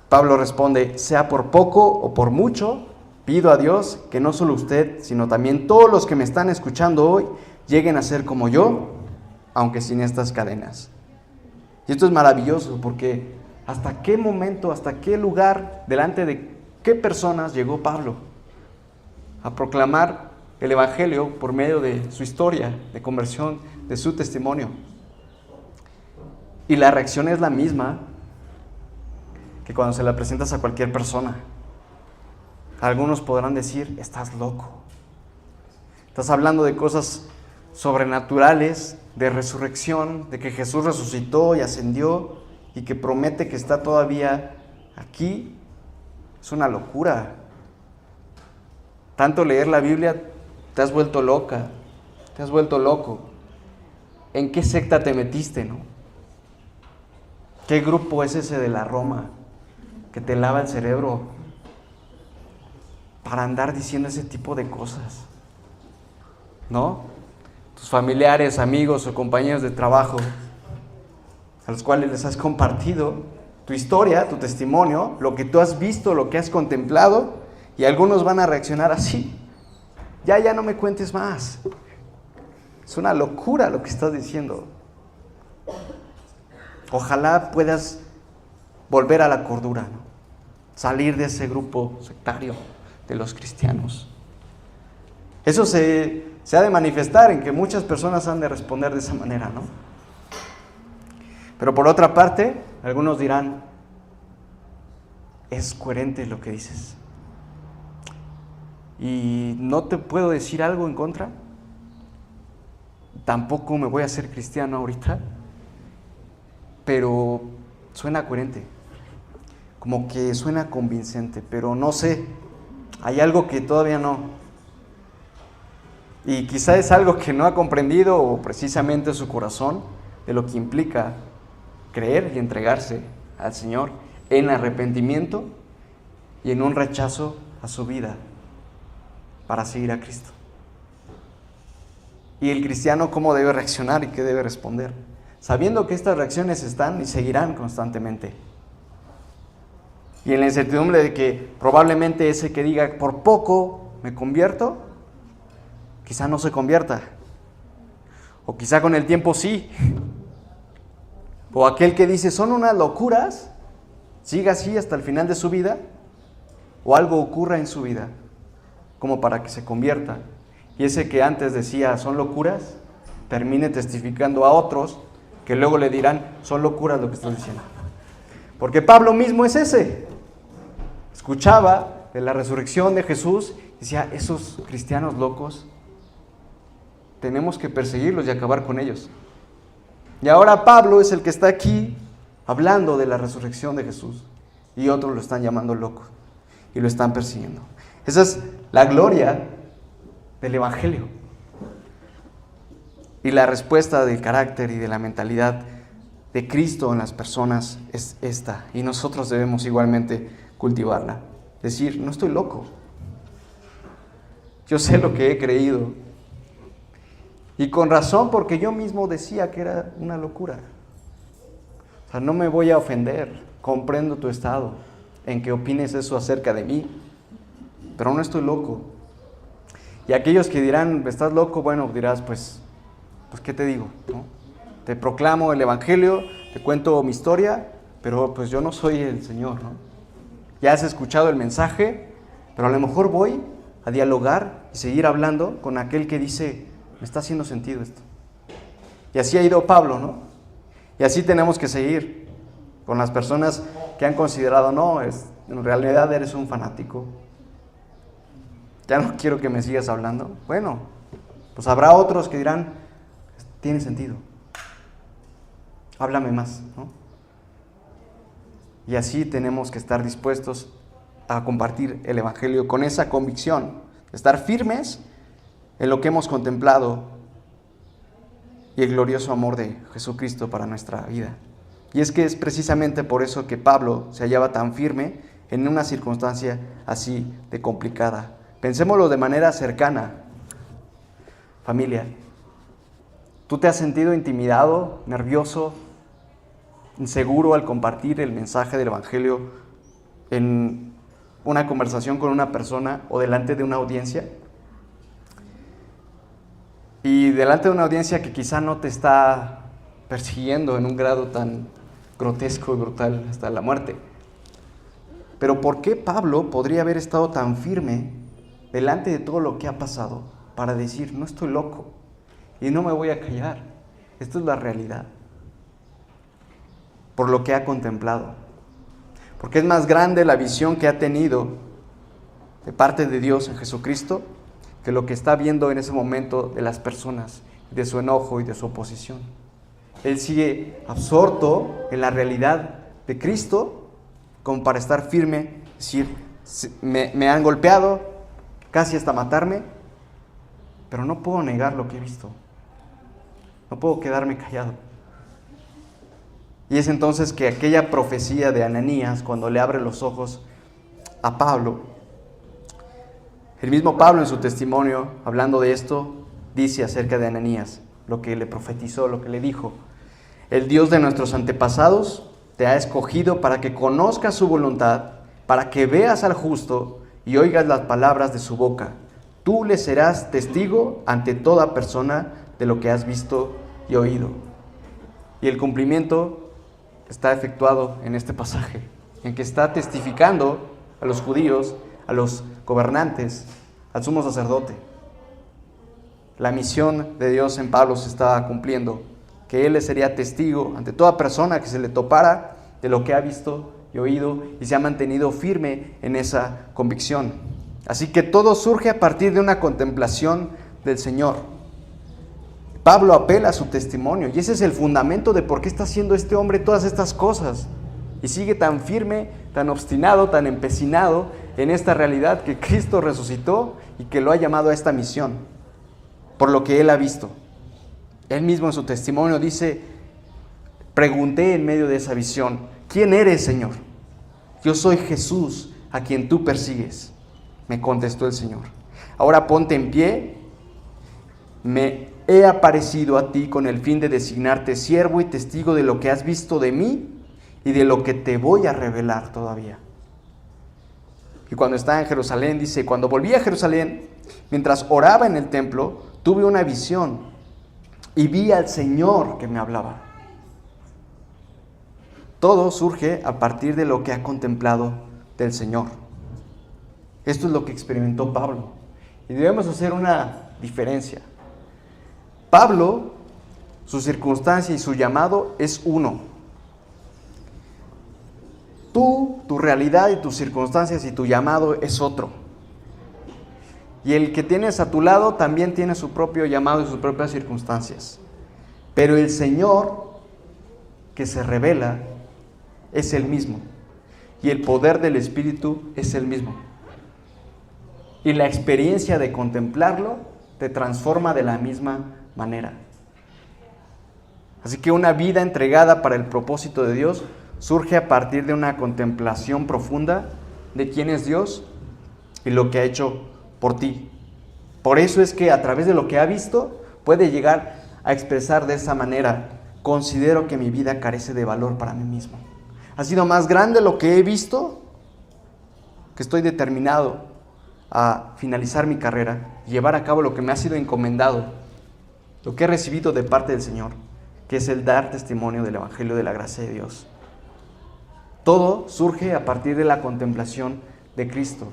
Pablo responde, sea por poco o por mucho, pido a Dios que no solo usted, sino también todos los que me están escuchando hoy, lleguen a ser como yo, aunque sin estas cadenas. Y esto es maravilloso porque ¿hasta qué momento, hasta qué lugar, delante de qué personas llegó Pablo a proclamar el Evangelio por medio de su historia de conversión, de su testimonio? Y la reacción es la misma que cuando se la presentas a cualquier persona. Algunos podrán decir, estás loco. Estás hablando de cosas sobrenaturales, de resurrección, de que Jesús resucitó y ascendió y que promete que está todavía aquí. Es una locura. Tanto leer la Biblia, te has vuelto loca, te has vuelto loco. ¿En qué secta te metiste, no? ¿Qué grupo es ese de la Roma que te lava el cerebro para andar diciendo ese tipo de cosas? ¿No? Tus familiares, amigos o compañeros de trabajo a los cuales les has compartido tu historia, tu testimonio, lo que tú has visto, lo que has contemplado, y algunos van a reaccionar así. Ya no me cuentes más. Es una locura lo que estás diciendo. Ojalá puedas volver a la cordura, ¿no? Salir de ese grupo sectario de los cristianos. Eso se ha de manifestar en que muchas personas han de responder de esa manera, ¿no? Pero por otra parte, algunos dirán, es coherente lo que dices. Y no te puedo decir algo en contra. Tampoco me voy a hacer cristiano ahorita. Pero suena coherente. Como que suena convincente, pero no sé. Hay algo que todavía no. Y quizá es algo que no ha comprendido o precisamente su corazón de lo que implica creer y entregarse al Señor en arrepentimiento y en un rechazo a su vida para seguir a Cristo. Y el cristiano, ¿cómo debe reaccionar y qué debe responder? Sabiendo que estas reacciones están y seguirán constantemente. Y en la incertidumbre de que probablemente ese que diga por poco ¿Me convierto? Quizá no se convierta. O quizá con el tiempo sí. O aquel que dice, son unas locuras, siga así hasta el final de su vida, o algo ocurra en su vida, como para que se convierta. Y ese que antes decía, son locuras, termine testificando a otros, que luego le dirán, son locuras lo que estás diciendo. Porque Pablo mismo es ese. Escuchaba de la resurrección de Jesús, y decía, esos cristianos locos, tenemos que perseguirlos y acabar con ellos. Y ahora Pablo es el que está aquí hablando de la resurrección de Jesús. Y otros lo están llamando loco. Y lo están persiguiendo. Esa es la gloria del Evangelio. Y la respuesta del carácter y de la mentalidad de Cristo en las personas es esta. Y nosotros debemos igualmente cultivarla. Decir, no estoy loco. Yo sé lo que he creído. Y con razón, porque yo mismo decía que era una locura. O sea, no me voy a ofender. Comprendo tu estado en que opines eso acerca de mí. Pero no estoy loco. Y aquellos que dirán, ¿estás loco? Bueno, dirás, pues ¿qué te digo? ¿No? Te proclamo el Evangelio, te cuento mi historia, pero pues yo no soy el Señor, ¿no? Ya has escuchado el mensaje, pero a lo mejor voy a dialogar y seguir hablando con aquel que dice, me está haciendo sentido esto. Y así ha ido Pablo, ¿no? Y así tenemos que seguir con las personas que han considerado, no, en realidad eres un fanático. Ya no quiero que me sigas hablando. Bueno, pues habrá otros que dirán, tiene sentido. Háblame más, ¿no? Y así tenemos que estar dispuestos a compartir el Evangelio con esa convicción, estar firmes en lo que hemos contemplado y el glorioso amor de Jesucristo para nuestra vida. Y es que es precisamente por eso que Pablo se hallaba tan firme en una circunstancia así de complicada. Pensémoslo de manera cercana. Familia, ¿tú te has sentido intimidado, nervioso, inseguro al compartir el mensaje del Evangelio en una conversación con una persona o delante de una audiencia? Y delante de una audiencia que quizá no te está persiguiendo en un grado tan grotesco y brutal hasta la muerte. Pero ¿por qué Pablo podría haber estado tan firme delante de todo lo que ha pasado para decir, no estoy loco y no me voy a callar? Esto es la realidad. Por lo que ha contemplado. Porque es más grande la visión que ha tenido de parte de Dios en Jesucristo que lo que está viendo en ese momento de las personas, de su enojo y de su oposición. Él sigue absorto en la realidad de Cristo como para estar firme, decir, me han golpeado, casi hasta matarme, pero no puedo negar lo que he visto. No puedo quedarme callado. Y es entonces que aquella profecía de Ananías, cuando le abre los ojos a Pablo, el mismo Pablo en su testimonio, hablando de esto, dice acerca de Ananías, lo que le profetizó, lo que le dijo. El Dios de nuestros antepasados te ha escogido para que conozcas su voluntad, para que veas al justo y oigas las palabras de su boca. Tú le serás testigo ante toda persona de lo que has visto y oído. Y el cumplimiento está efectuado en este pasaje, en que está testificando a los judíos, a los gobernantes, al sumo sacerdote. La misión de Dios en Pablo se estaba cumpliendo, que él le sería testigo ante toda persona que se le topara de lo que ha visto y oído y se ha mantenido firme en esa convicción. Así que todo surge a partir de una contemplación del Señor. Pablo apela a su testimonio y ese es el fundamento de por qué está haciendo este hombre todas estas cosas y sigue tan firme, tan obstinado, tan empecinado en esta realidad que Cristo resucitó y que lo ha llamado a esta misión, por lo que él ha visto. Él mismo en su testimonio dice, pregunté en medio de esa visión, ¿quién eres, Señor? Yo soy Jesús, a quien tú persigues, me contestó el Señor. Ahora ponte en pie, me he aparecido a ti con el fin de designarte siervo y testigo de lo que has visto de mí y de lo que te voy a revelar todavía. Y Y cuando estaba en Jerusalén, dice, cuando volví a Jerusalén, mientras oraba en el templo, tuve una visión y vi al Señor que me hablaba. Todo surge a partir de lo que ha contemplado del Señor. Esto es lo que experimentó Pablo. Y debemos hacer una diferencia. Pablo, su circunstancia y su llamado es uno. Tú, tu realidad y tus circunstancias y tu llamado es otro. Y el que tienes a tu lado también tiene su propio llamado y sus propias circunstancias. Pero el Señor que se revela es el mismo. Y el poder del Espíritu es el mismo. Y la experiencia de contemplarlo te transforma de la misma manera. Así que una vida entregada para el propósito de Dios surge a partir de una contemplación profunda de quién es Dios y lo que ha hecho por ti. Por eso es que a través de lo que ha visto puede llegar a expresar de esa manera: considero que mi vida carece de valor para mí mismo. Ha sido más grande lo que he visto, que estoy determinado a finalizar mi carrera y llevar a cabo lo que me ha sido encomendado, lo que he recibido de parte del Señor, que es el dar testimonio del Evangelio de la gracia de Dios. Todo surge a partir de la contemplación de Cristo.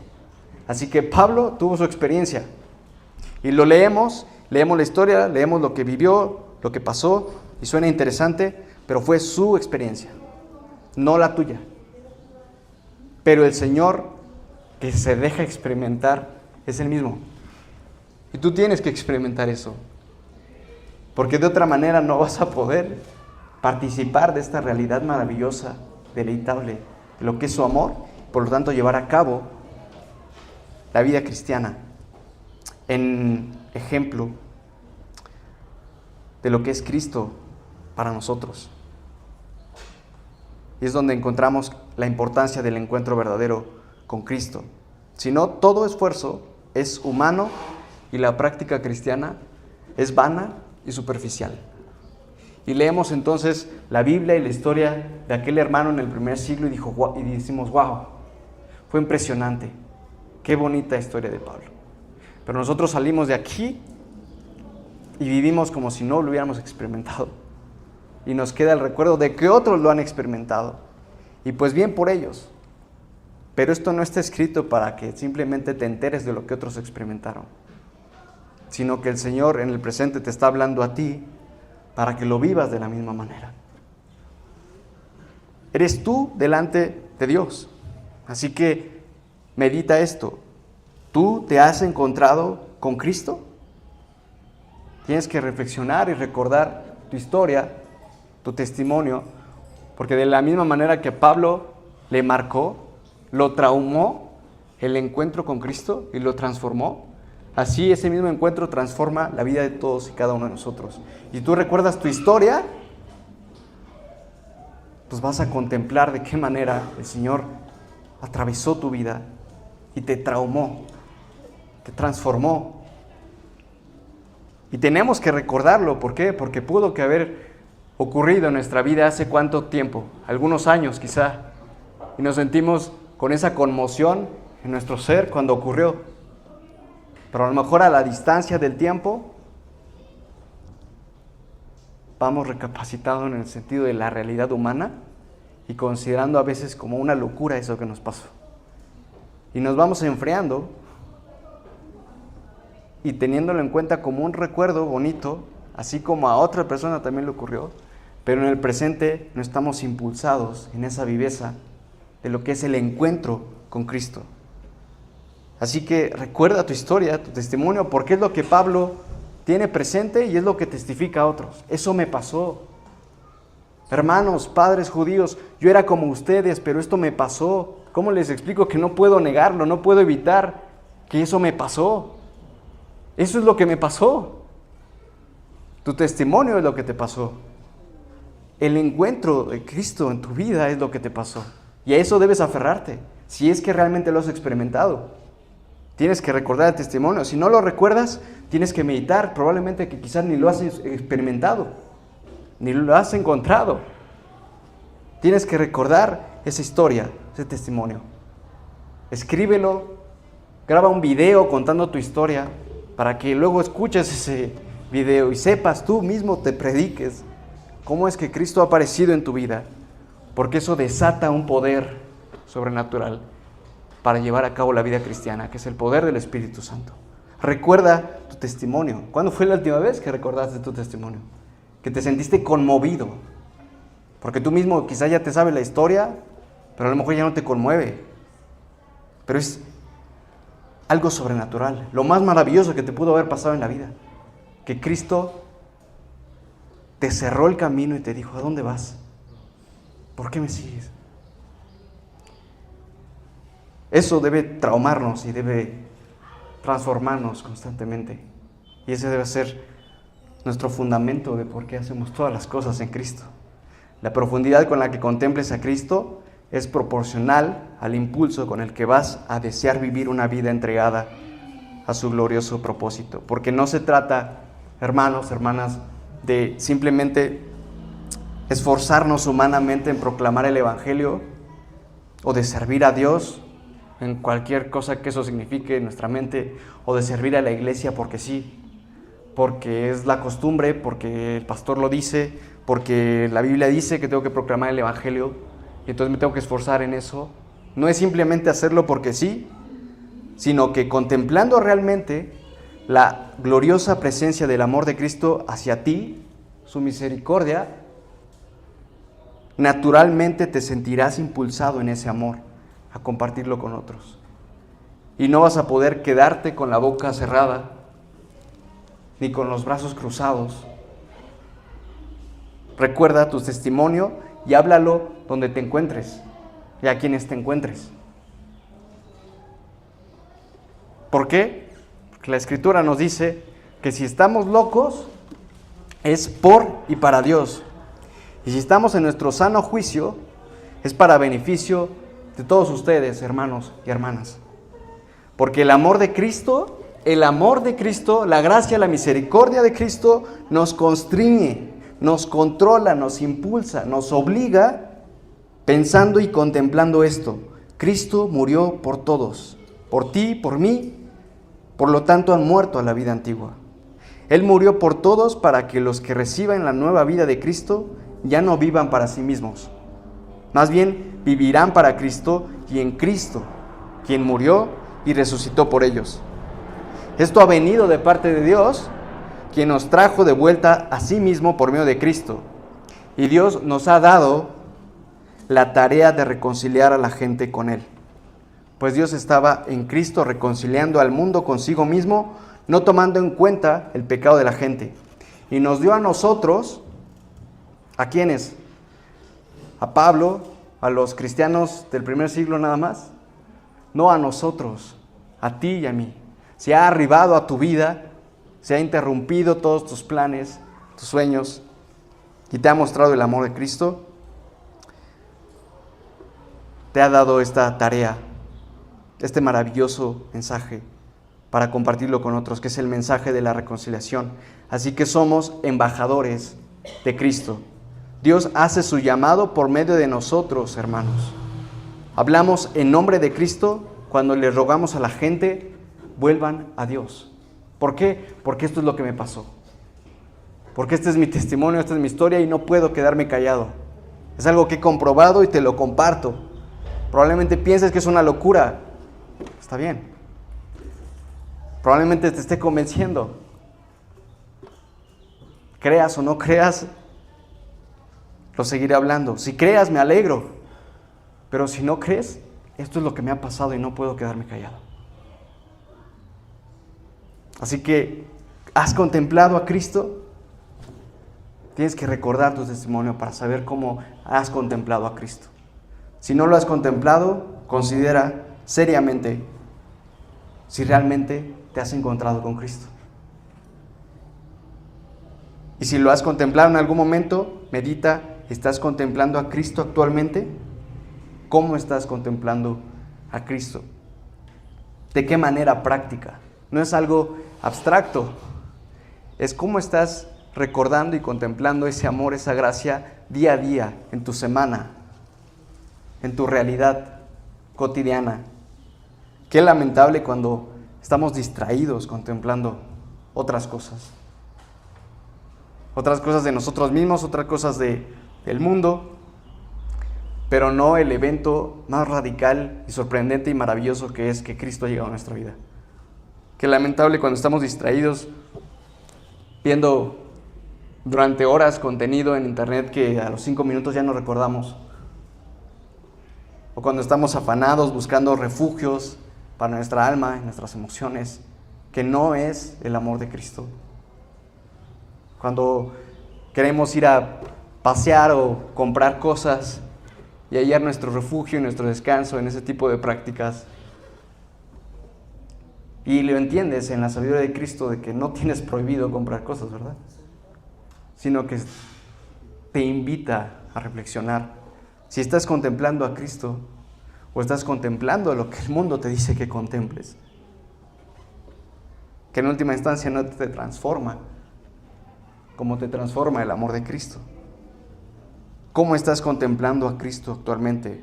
Así que Pablo tuvo su experiencia y lo leemos la historia, leemos lo que vivió, lo que pasó, y suena interesante, pero fue su experiencia, no la tuya. Pero el Señor que se deja experimentar es el mismo. Y tú tienes que experimentar eso, porque de otra manera no vas a poder participar de esta realidad maravillosa, deleitable, de lo que es su amor, por lo tanto llevar a cabo la vida cristiana en ejemplo de lo que es Cristo para nosotros. Y es donde encontramos la importancia del encuentro verdadero con Cristo. Si no, todo esfuerzo es humano y la práctica cristiana es vana y superficial. Y leemos entonces la Biblia y la historia de aquel hermano en el primer siglo y decimos, wow, fue impresionante, qué bonita historia de Pablo. Pero nosotros salimos de aquí y vivimos como si no lo hubiéramos experimentado. Y nos queda el recuerdo de que otros lo han experimentado. Y pues bien por ellos. Pero esto no está escrito para que simplemente te enteres de lo que otros experimentaron, sino que el Señor en el presente te está hablando a ti para que lo vivas de la misma manera. Eres tú delante de Dios. Así que medita esto. ¿Tú te has encontrado con Cristo? Tienes que reflexionar y recordar tu historia, tu testimonio, porque de la misma manera que Pablo le marcó, lo traumó el encuentro con Cristo y lo transformó, así ese mismo encuentro transforma la vida de todos y cada uno de nosotros. Y tú recuerdas tu historia, pues vas a contemplar de qué manera el Señor atravesó tu vida y te traumó, te transformó. Y tenemos que recordarlo. ¿Por qué? Porque pudo que haber ocurrido en nuestra vida hace cuánto tiempo, algunos años quizá, y nos sentimos con esa conmoción en nuestro ser cuando ocurrió. Pero a lo mejor a la distancia del tiempo vamos recapacitando en el sentido de la realidad humana y considerando a veces como una locura eso que nos pasó. Y nos vamos enfriando y teniéndolo en cuenta como un recuerdo bonito, así como a otra persona también le ocurrió, pero en el presente no estamos impulsados en esa viveza de lo que es el encuentro con Cristo. Así que recuerda tu historia, tu testimonio, porque es lo que Pablo tiene presente y es lo que testifica a otros. Eso me pasó. Hermanos, padres judíos, yo era como ustedes, pero esto me pasó. ¿Cómo les explico que no puedo negarlo, no puedo evitar que eso me pasó? Eso es lo que me pasó. Tu testimonio es lo que te pasó. El encuentro de Cristo en tu vida es lo que te pasó. Y a eso debes aferrarte, si es que realmente lo has experimentado. Tienes que recordar el testimonio. Si no lo recuerdas, tienes que meditar. Probablemente que quizás ni lo has experimentado, ni lo has encontrado. Tienes que recordar esa historia, ese testimonio. escríbelo, graba un video contando tu historia para que luego escuches ese video y sepas tú mismo, te prediques cómo es que Cristo ha aparecido en tu vida, porque eso desata un poder sobrenatural para llevar a cabo la vida cristiana, que es el poder del Espíritu Santo. Recuerda tu testimonio. ¿Cuándo fue la última vez que recordaste tu testimonio? Que te sentiste conmovido, porque tú mismo quizá ya te sabes la historia, pero a lo mejor ya no te conmueve. Pero es algo sobrenatural, lo más maravilloso que te pudo haber pasado en la vida, que Cristo te cerró el camino y te dijo, ¿a dónde vas? ¿Por qué me sigues? Eso debe traumarnos y debe transformarnos constantemente. Y ese debe ser nuestro fundamento de por qué hacemos todas las cosas en Cristo. La profundidad con la que contemples a Cristo es proporcional al impulso con el que vas a desear vivir una vida entregada a su glorioso propósito. Porque no se trata, hermanos, hermanas, de simplemente esforzarnos humanamente en proclamar el Evangelio o de servir a Dios en cualquier cosa que eso signifique en nuestra mente, o de servir a la iglesia porque sí, porque es la costumbre, porque el pastor lo dice, porque la Biblia dice que tengo que proclamar el Evangelio y entonces me tengo que esforzar en eso. No es simplemente hacerlo porque sí, sino que contemplando realmente la gloriosa presencia del amor de Cristo hacia ti, su misericordia, naturalmente te sentirás impulsado en ese amor a compartirlo con otros. Y no vas a poder quedarte con la boca cerrada, ni con los brazos cruzados. Recuerda tu testimonio y háblalo donde te encuentres y a quienes te encuentres. ¿Por qué? Porque la Escritura nos dice que si estamos locos es por y para Dios. Y si estamos en nuestro sano juicio es para beneficio de todos ustedes, hermanos y hermanas. Porque el amor de Cristo, la gracia, la misericordia de Cristo nos constriñe, nos controla, nos impulsa, nos obliga, pensando y contemplando esto. Cristo murió por todos, por ti, por mí, por lo tanto han muerto a la vida antigua. Él murió por todos para que los que reciban la nueva vida de Cristo ya no vivan para sí mismos. Más bien vivirán para Cristo y en Cristo, quien murió y resucitó por ellos. Esto ha venido de parte de Dios, quien nos trajo de vuelta a sí mismo por medio de Cristo. Y Dios nos ha dado la tarea de reconciliar a la gente con Él. Pues Dios estaba en Cristo reconciliando al mundo consigo mismo, no tomando en cuenta el pecado de la gente. Y nos dio a nosotros, ¿a quiénes? A Pablo, a los cristianos del primer siglo nada más. No a nosotros, a ti y a mí. Se ha arribado a tu vida, se ha interrumpido todos tus planes, tus sueños, y te ha mostrado el amor de Cristo. Te ha dado esta tarea, este maravilloso mensaje para compartirlo con otros, que es el mensaje de la reconciliación. Así que somos embajadores de Cristo. Dios hace su llamado por medio de nosotros, hermanos. Hablamos en nombre de Cristo cuando le rogamos a la gente, vuelvan a Dios. ¿Por qué? Porque esto es lo que me pasó. Porque este es mi testimonio, esta es mi historia y no puedo quedarme callado. Es algo que he comprobado y te lo comparto. Probablemente pienses que es una locura. Está bien. Probablemente te esté convenciendo. Creas o no creas, lo seguiré hablando. Si creas, me alegro. Pero si no crees, esto es lo que me ha pasado y no puedo quedarme callado. Así que, ¿has contemplado a Cristo? Tienes que recordar tu testimonio para saber cómo has contemplado a Cristo. Si no lo has contemplado, considera seriamente si realmente te has encontrado con Cristo. Y si lo has contemplado en algún momento, medita, ¿estás contemplando a Cristo actualmente? ¿Cómo estás contemplando a Cristo? ¿De qué manera práctica? No es algo abstracto, es cómo estás recordando y contemplando ese amor, esa gracia día a día, en tu semana, en tu realidad cotidiana. Qué lamentable cuando estamos distraídos contemplando otras cosas. Otras cosas de nosotros mismos, otras cosas del mundo, pero no el evento más radical y sorprendente y maravilloso que es que Cristo ha llegado a nuestra vida. Qué lamentable cuando estamos distraídos viendo durante horas contenido en internet que a los 5 minutos ya no recordamos. O cuando estamos afanados buscando refugios para nuestra alma y nuestras emociones, que no es el amor de Cristo. Cuando queremos ir a pasear o comprar cosas y hallar nuestro refugio y nuestro descanso en ese tipo de prácticas. Y lo entiendes en la sabiduría de Cristo de que no tienes prohibido comprar cosas, ¿verdad? Sino que te invita a reflexionar. Si estás contemplando a Cristo o estás contemplando lo que el mundo te dice que contemples. Que en última instancia no te transforma como te transforma el amor de Cristo. ¿Cómo estás contemplando a Cristo actualmente?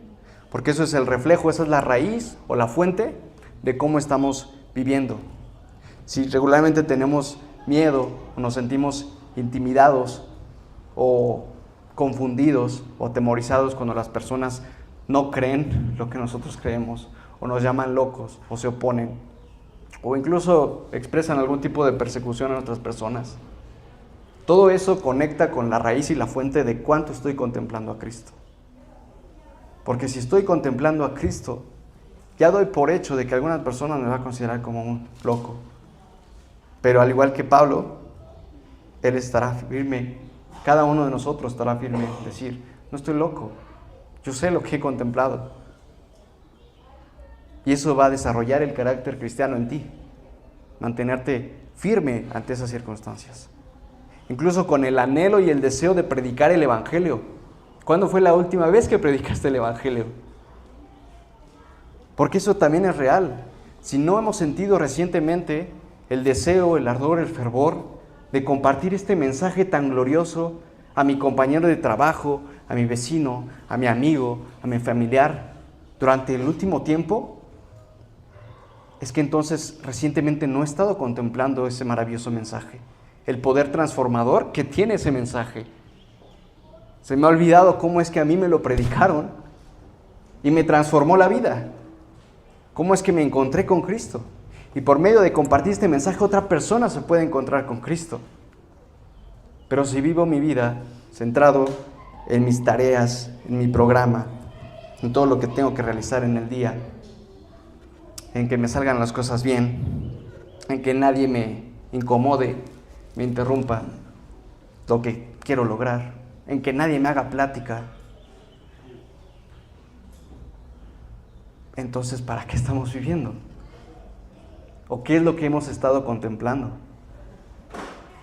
Porque eso es el reflejo, esa es la raíz o la fuente de cómo estamos viviendo. Si regularmente tenemos miedo o nos sentimos intimidados o confundidos o atemorizados cuando las personas no creen lo que nosotros creemos o nos llaman locos o se oponen o incluso expresan algún tipo de persecución a otras personas. Todo eso conecta con la raíz y la fuente de cuánto estoy contemplando a Cristo. Porque si estoy contemplando a Cristo, ya doy por hecho de que alguna persona me va a considerar como un loco. Pero al igual que Pablo, él estará firme, cada uno de nosotros estará firme en decir, no estoy loco, yo sé lo que he contemplado. Y eso va a desarrollar el carácter cristiano en ti, mantenerte firme ante esas circunstancias. Incluso con el anhelo y el deseo de predicar el Evangelio. ¿Cuándo fue la última vez que predicaste el Evangelio? Porque eso también es real. Si no hemos sentido recientemente el deseo, el ardor, el fervor de compartir este mensaje tan glorioso a mi compañero de trabajo, a mi vecino, a mi amigo, a mi familiar, durante el último tiempo, es que entonces recientemente no he estado contemplando ese maravilloso mensaje. El poder transformador que tiene ese mensaje. Se me ha olvidado cómo es que a mí me lo predicaron y me transformó la vida. Cómo es que me encontré con Cristo. Y por medio de compartir este mensaje, otra persona se puede encontrar con Cristo. Pero si vivo mi vida centrado en mis tareas, en mi programa, en todo lo que tengo que realizar en el día, en que me salgan las cosas bien, en que nadie me incomode, me interrumpa lo que quiero lograr, en que nadie me haga plática. Entonces, ¿para qué estamos viviendo? ¿O qué es lo que hemos estado contemplando?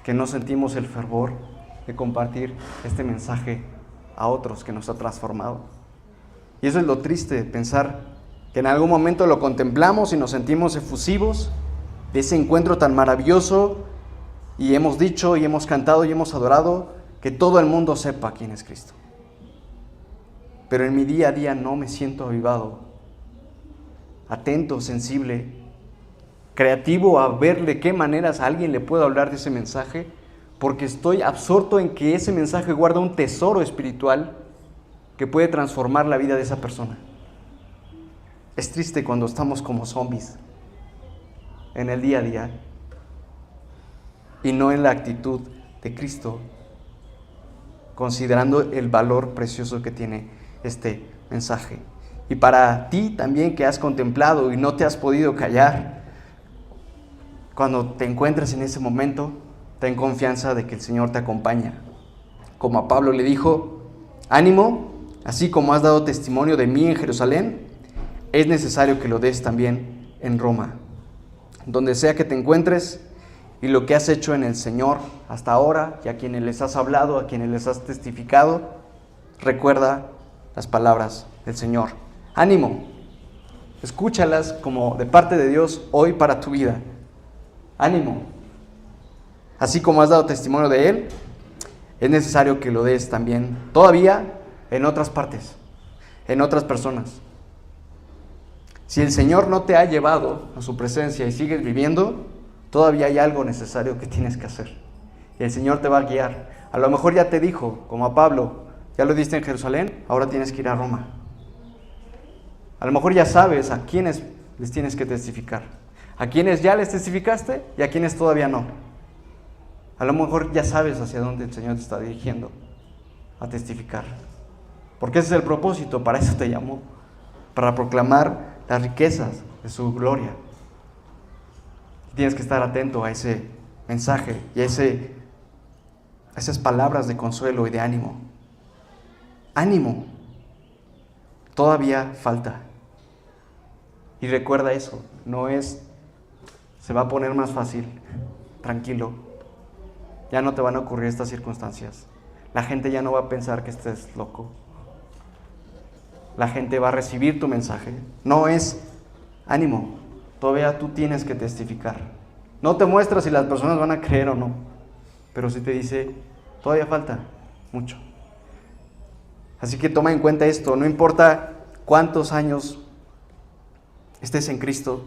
Que no sentimos el fervor de compartir este mensaje a otros que nos ha transformado. Y eso es lo triste, pensar que en algún momento lo contemplamos y nos sentimos efusivos de ese encuentro tan maravilloso. Y hemos dicho, y hemos cantado, y hemos adorado, que todo el mundo sepa quién es Cristo. Pero en mi día a día no me siento avivado, atento, sensible, creativo a ver de qué maneras a alguien le puedo hablar de ese mensaje, porque estoy absorto en que ese mensaje guarda un tesoro espiritual que puede transformar la vida de esa persona. Es triste cuando estamos como zombies en el día a día, y no en la actitud de Cristo, considerando el valor precioso que tiene este mensaje. Y para ti también que has contemplado y no te has podido callar, cuando te encuentres en ese momento, ten confianza de que el Señor te acompaña. Como a Pablo le dijo, ánimo, así como has dado testimonio de mí en Jerusalén, es necesario que lo des también en Roma. Donde sea que te encuentres, y lo que has hecho en el Señor hasta ahora, y a quienes les has hablado, a quienes les has testificado, recuerda las palabras del Señor. Ánimo, escúchalas como de parte de Dios hoy para tu vida. Ánimo, así como has dado testimonio de Él, es necesario que lo des también todavía en otras partes, en otras personas. Si el Señor no te ha llevado a su presencia y sigues viviendo, todavía hay algo necesario que tienes que hacer. Y el Señor te va a guiar. A lo mejor ya te dijo, como a Pablo, ya lo diste en Jerusalén, ahora tienes que ir a Roma. A lo mejor ya sabes a quiénes les tienes que testificar. A quienes ya les testificaste y a quienes todavía no. A lo mejor ya sabes hacia dónde el Señor te está dirigiendo a testificar. Porque ese es el propósito, para eso te llamó. Para proclamar las riquezas de su gloria. Tienes que estar atento a ese mensaje y a esas palabras de consuelo y de ánimo. Ánimo. Todavía falta. Y recuerda eso, se va a poner más fácil, tranquilo. Ya no te van a ocurrir estas circunstancias. La gente ya no va a pensar que estés loco. La gente va a recibir tu mensaje. No es ánimo, todavía tú tienes que testificar. No te muestras si las personas van a creer o no, pero sí te dice, todavía falta mucho. Así que toma en cuenta esto, no importa cuántos años estés en Cristo,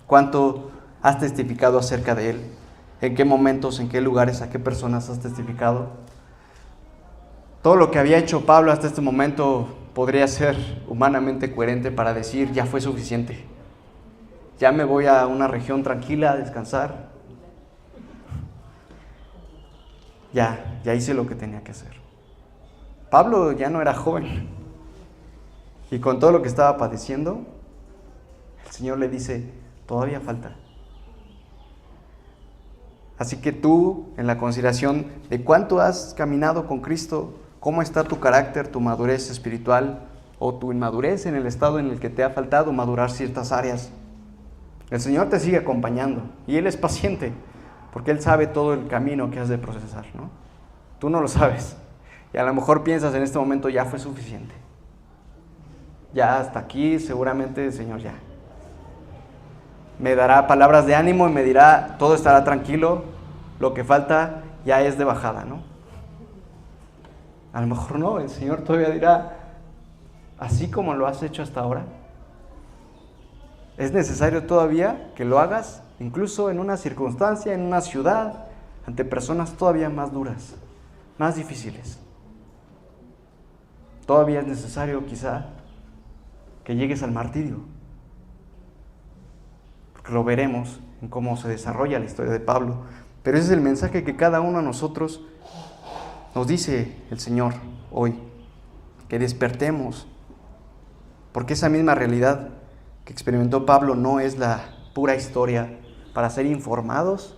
cuánto has testificado acerca de Él, en qué momentos, en qué lugares, a qué personas has testificado. Todo lo que había hecho Pablo hasta este momento podría ser humanamente coherente para decir, ya fue suficiente. Ya me voy a una región tranquila a descansar. Ya hice lo que tenía que hacer. Pablo ya no era joven. Y con todo lo que estaba padeciendo, el Señor le dice, todavía falta. Así que tú, en la consideración de cuánto has caminado con Cristo, cómo está tu carácter, tu madurez espiritual o tu inmadurez en el estado en el que te ha faltado madurar ciertas áreas, el Señor te sigue acompañando y Él es paciente porque Él sabe todo el camino que has de procesar, ¿no? Tú no lo sabes y a lo mejor piensas en este momento ya fue suficiente. Ya hasta aquí seguramente el Señor ya me dará palabras de ánimo y me dirá todo estará tranquilo, lo que falta ya es de bajada, ¿no? A lo mejor no, el Señor todavía dirá, así como lo has hecho hasta ahora, es necesario todavía que lo hagas, incluso en una circunstancia, en una ciudad, ante personas todavía más duras, más difíciles. Todavía es necesario quizá que llegues al martirio, porque lo veremos en cómo se desarrolla la historia de Pablo, pero ese es el mensaje que cada uno de nosotros nos dice el Señor hoy, que despertemos, porque esa misma realidad que experimentó Pablo no es la pura historia para ser informados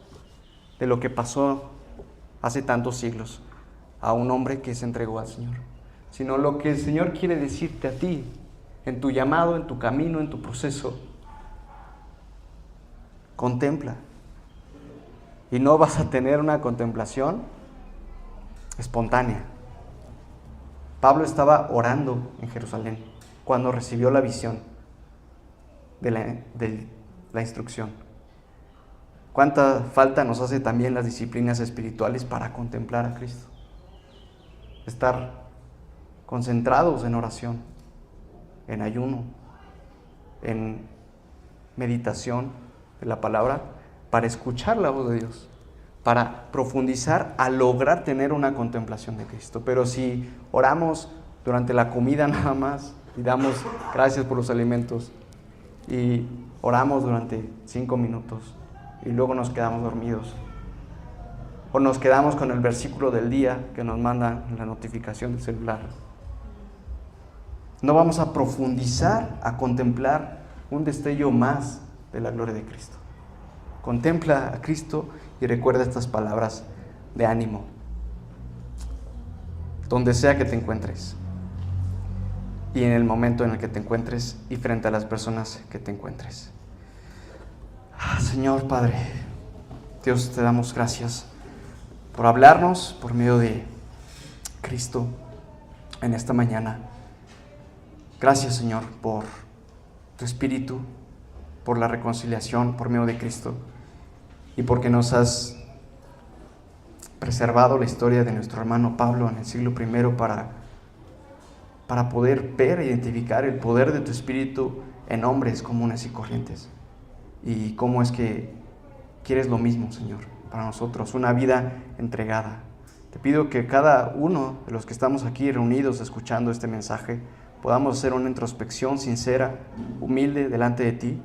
de lo que pasó hace tantos siglos a un hombre que se entregó al Señor, sino lo que el Señor quiere decirte a ti, en tu llamado, en tu camino, en tu proceso. Contempla. Y no vas a tener una contemplación espontánea. Pablo estaba orando en Jerusalén cuando recibió la visión de la instrucción. ¿Cuánta falta nos hace también las disciplinas espirituales para contemplar a Cristo? Estar concentrados en oración, en ayuno, en meditación de la palabra, para escuchar la voz de Dios, para profundizar a lograr tener una contemplación de Cristo. Pero si oramos durante la comida nada más y damos gracias por los alimentos y oramos durante 5 minutos y luego nos quedamos dormidos, o nos quedamos con el versículo del día que nos mandan en la notificación del celular, no vamos a profundizar, a contemplar un destello más de la gloria de Cristo. Contempla a Cristo y recuerda estas palabras de ánimo, donde sea que te encuentres, y en el momento en el que te encuentres y frente a las personas que te encuentres. Señor Padre, Dios, te damos gracias por hablarnos por medio de Cristo en esta mañana. Gracias, Señor, por tu Espíritu, por la reconciliación por medio de Cristo y porque nos has preservado la historia de nuestro hermano Pablo en el siglo I para poder ver e identificar el poder de tu Espíritu en hombres comunes y corrientes. Y cómo es que quieres lo mismo, Señor, para nosotros, una vida entregada. Te pido que cada uno de los que estamos aquí reunidos escuchando este mensaje podamos hacer una introspección sincera, humilde delante de ti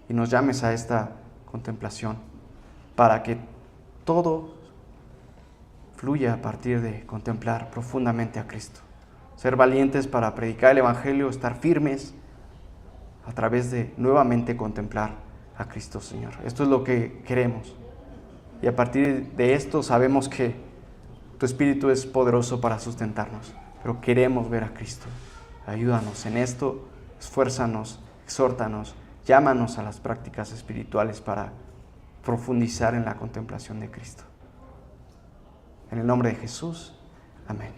y nos llames a esta contemplación para que todo fluya a partir de contemplar profundamente a Cristo. Ser valientes para predicar el Evangelio, estar firmes a través de nuevamente contemplar a Cristo, Señor. Esto es lo que queremos. Y a partir de esto sabemos que tu Espíritu es poderoso para sustentarnos, pero queremos ver a Cristo. Ayúdanos en esto, esfuérzanos, exhórtanos, llámanos a las prácticas espirituales para profundizar en la contemplación de Cristo. En el nombre de Jesús, amén.